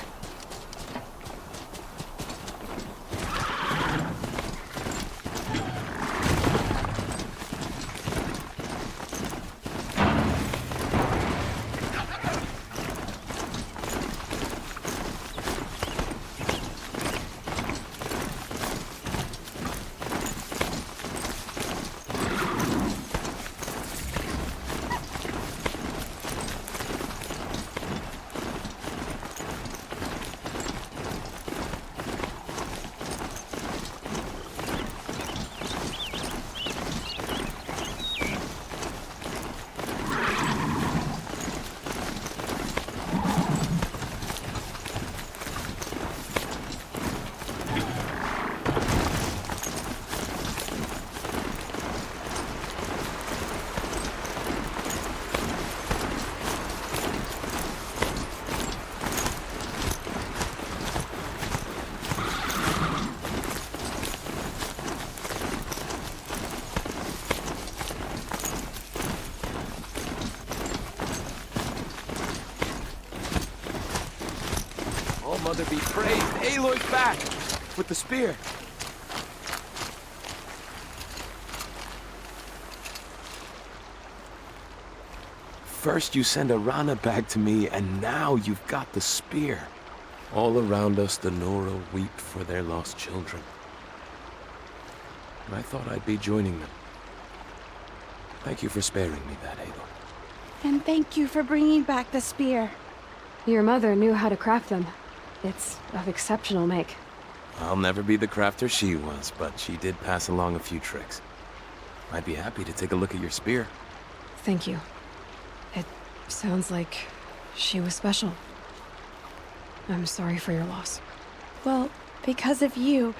Mother be praised. Aloy's back with the spear. First you send Arana back to me, and now you've got the spear. All around us, the Nora weep for their lost children. I thought I'd be joining them. Thank you for sparing me that, Aloy. And thank you for bringing back the spear. Your mother knew how to craft them. It's of exceptional make. I'll never be the crafter she was, but she did pass along a few tricks. I'd be happy to take a look at your spear. Thank you. It sounds like she was special. I'm sorry for your loss. Well, because of you,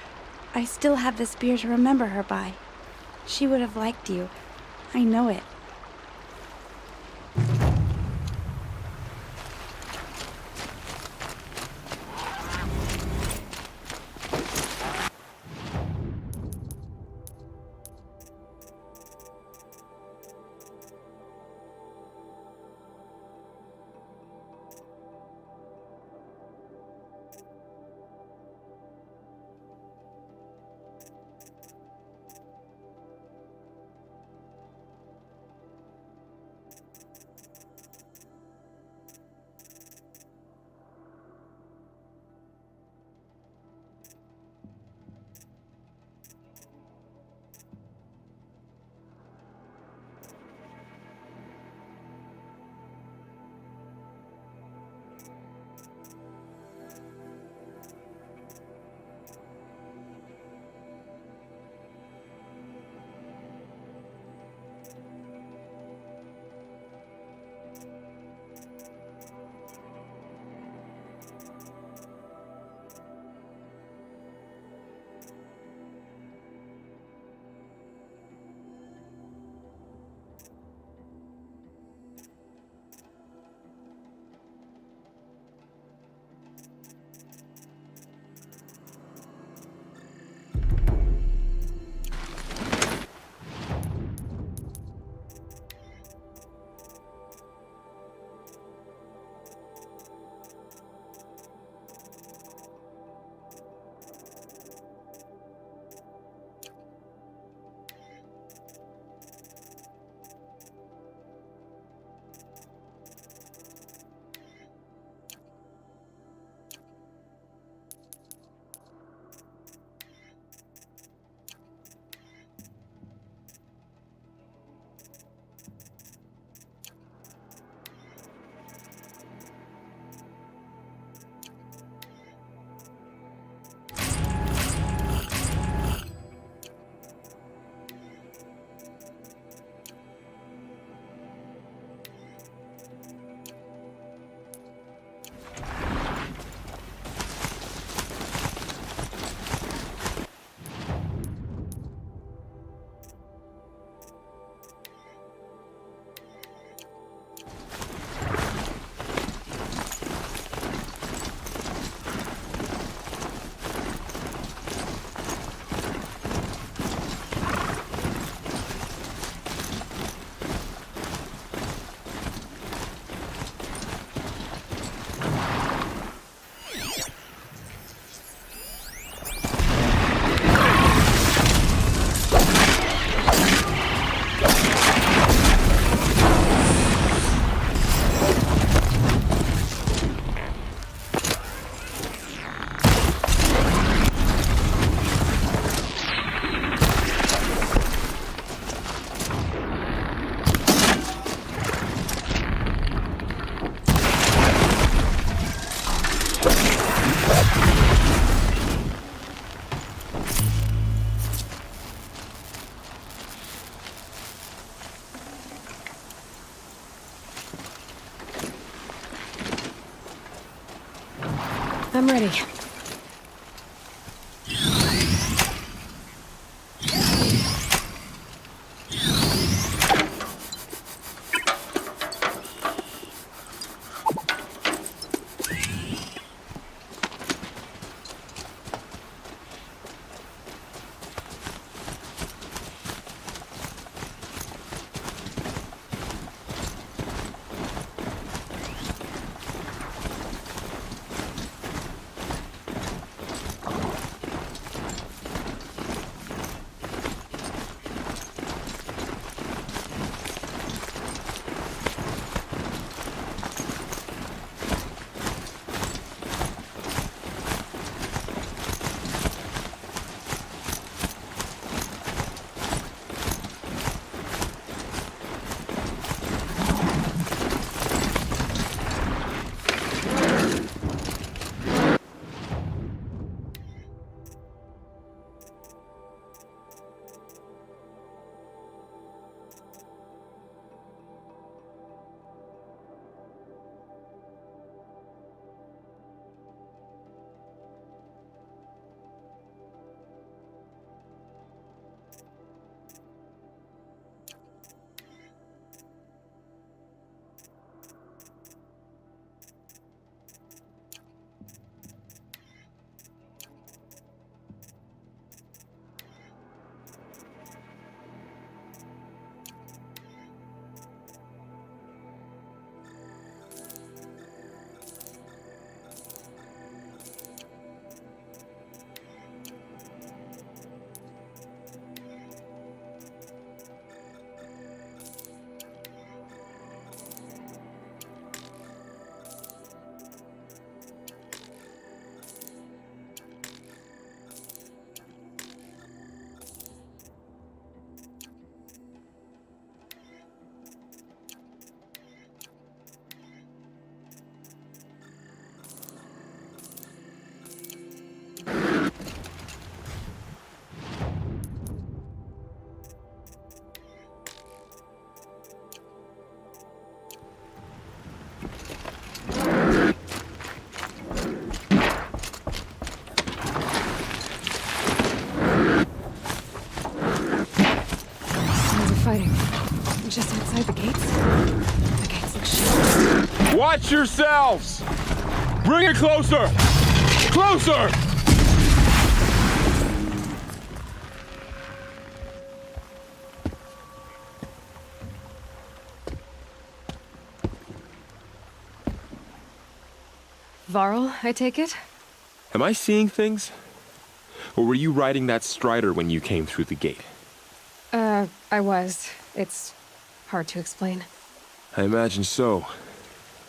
I still have the spear to remember her by. She would have liked you. I know it. I'm ready. Fighting. Just outside the gates? The gates look shut. Watch yourselves! Bring it closer! Closer! Varl, I take it? Am I seeing things? Or were you riding that strider when you came through the gate? I was. It's hard to explain. I imagine so.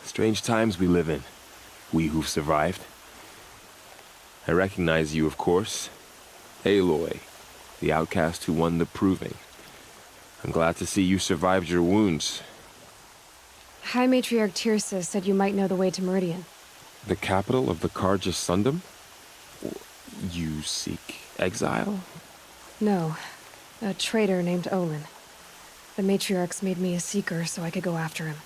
Strange times we live in. We who've survived. I recognize you, of course. Aloy, the outcast who won the proving. I'm glad to see you survived your wounds. High Matriarch Tirsa said you might know the way to Meridian. The capital of the Carja Sundom? You seek exile? No. A traitor named Olin. The Matriarchs made me a seeker so I could go after him.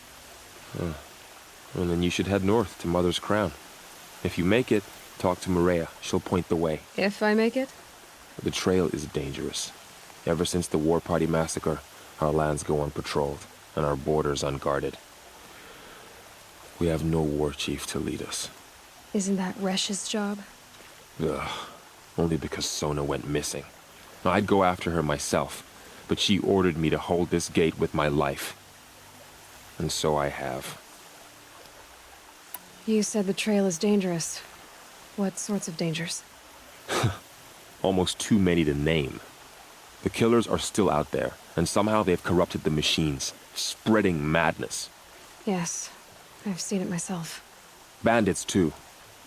Well, then you should head north to Mother's Crown. If you make it, talk to Maria. She'll point the way. If I make it? The trail is dangerous. Ever since the War Party massacre, our lands go unpatrolled, and our borders unguarded. We have no war chief to lead us. Isn't that Resh's job? Ugh. Only because Sona went missing. I'd go after her myself, but she ordered me to hold this gate with my life. And so I have. You said the trail is dangerous. What sorts of dangers? Almost too many to name. The killers are still out there, and somehow they've corrupted the machines, spreading madness. Yes, I've seen it myself. Bandits, too.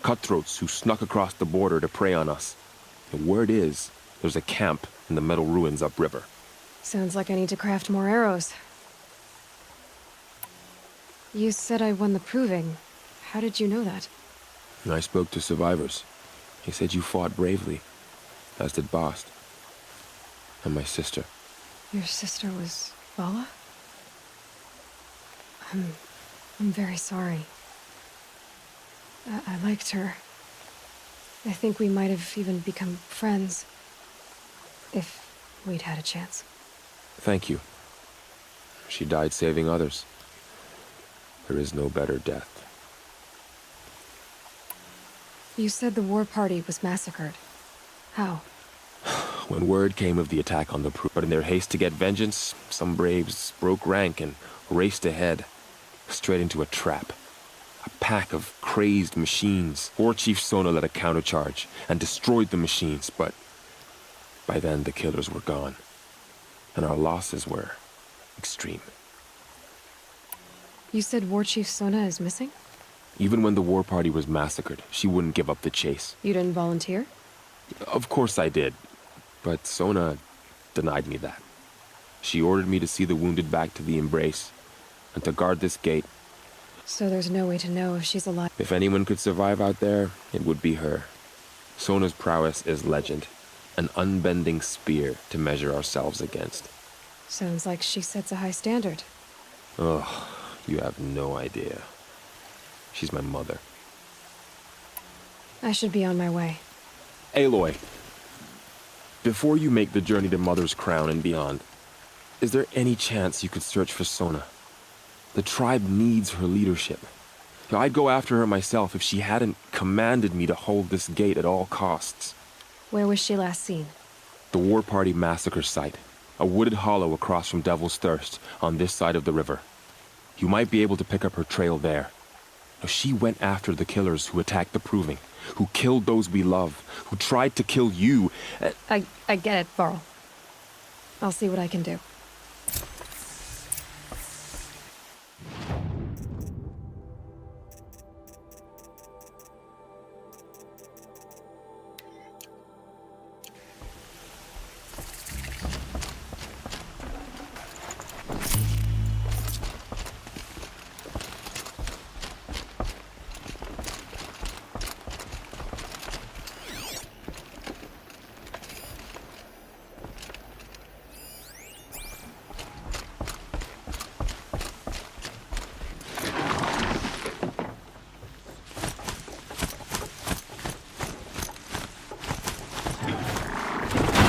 Cutthroats who snuck across the border to prey on us. The word is, there's a camp in the metal ruins upriver. Sounds like I need to craft more arrows. You said I won the proving. How did you know that? I spoke to survivors. He said you fought bravely, as did Bast. And my sister. Your sister was Vala? I'm very sorry. I liked her. I think we might have even become friends. If we'd had a chance. Thank you. She died saving others. There is no better death. You said the war party was massacred. How? When word came of the attack on the Pru, but in their haste to get vengeance, some braves broke rank and raced ahead, straight into a trap. A pack of crazed machines. War Chief Sona led a countercharge and destroyed the machines, but by then the killers were gone, and our losses were extreme. You said War Chief Sona is missing? Even when the war party was massacred, she wouldn't give up the chase. You didn't volunteer? Of course I did, but Sona denied me that. She ordered me to see the wounded back to the Embrace, and to guard this gate. So there's no way to know if she's alive. If anyone could survive out there, it would be her. Sona's prowess is legend, an unbending spear to measure ourselves against. Sounds like she sets a high standard. Ugh, you have no idea. She's my mother. I should be on my way. Aloy, before you make the journey to Mother's Crown and beyond, is there any chance you could search for Sona? The tribe needs her leadership. I'd go after her myself if she hadn't commanded me to hold this gate at all costs. Where was she last seen? The War Party massacre site. A wooded hollow across from Devil's Thirst, on this side of the river. You might be able to pick up her trail there. Now, she went after the killers who attacked the Proving, who killed those we love, who tried to kill you. I get it, Varl. I'll see what I can do.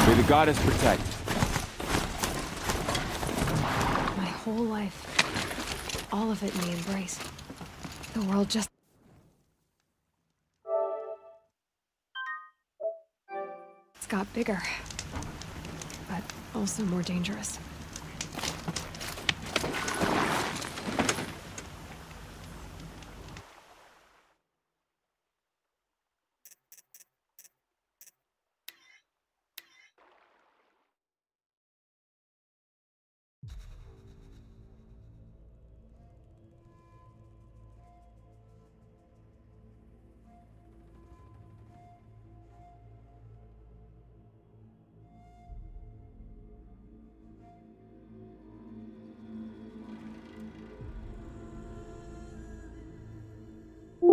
May the goddess protect. My whole life. All of it in the Embrace. The world just... It's got bigger. But also more dangerous.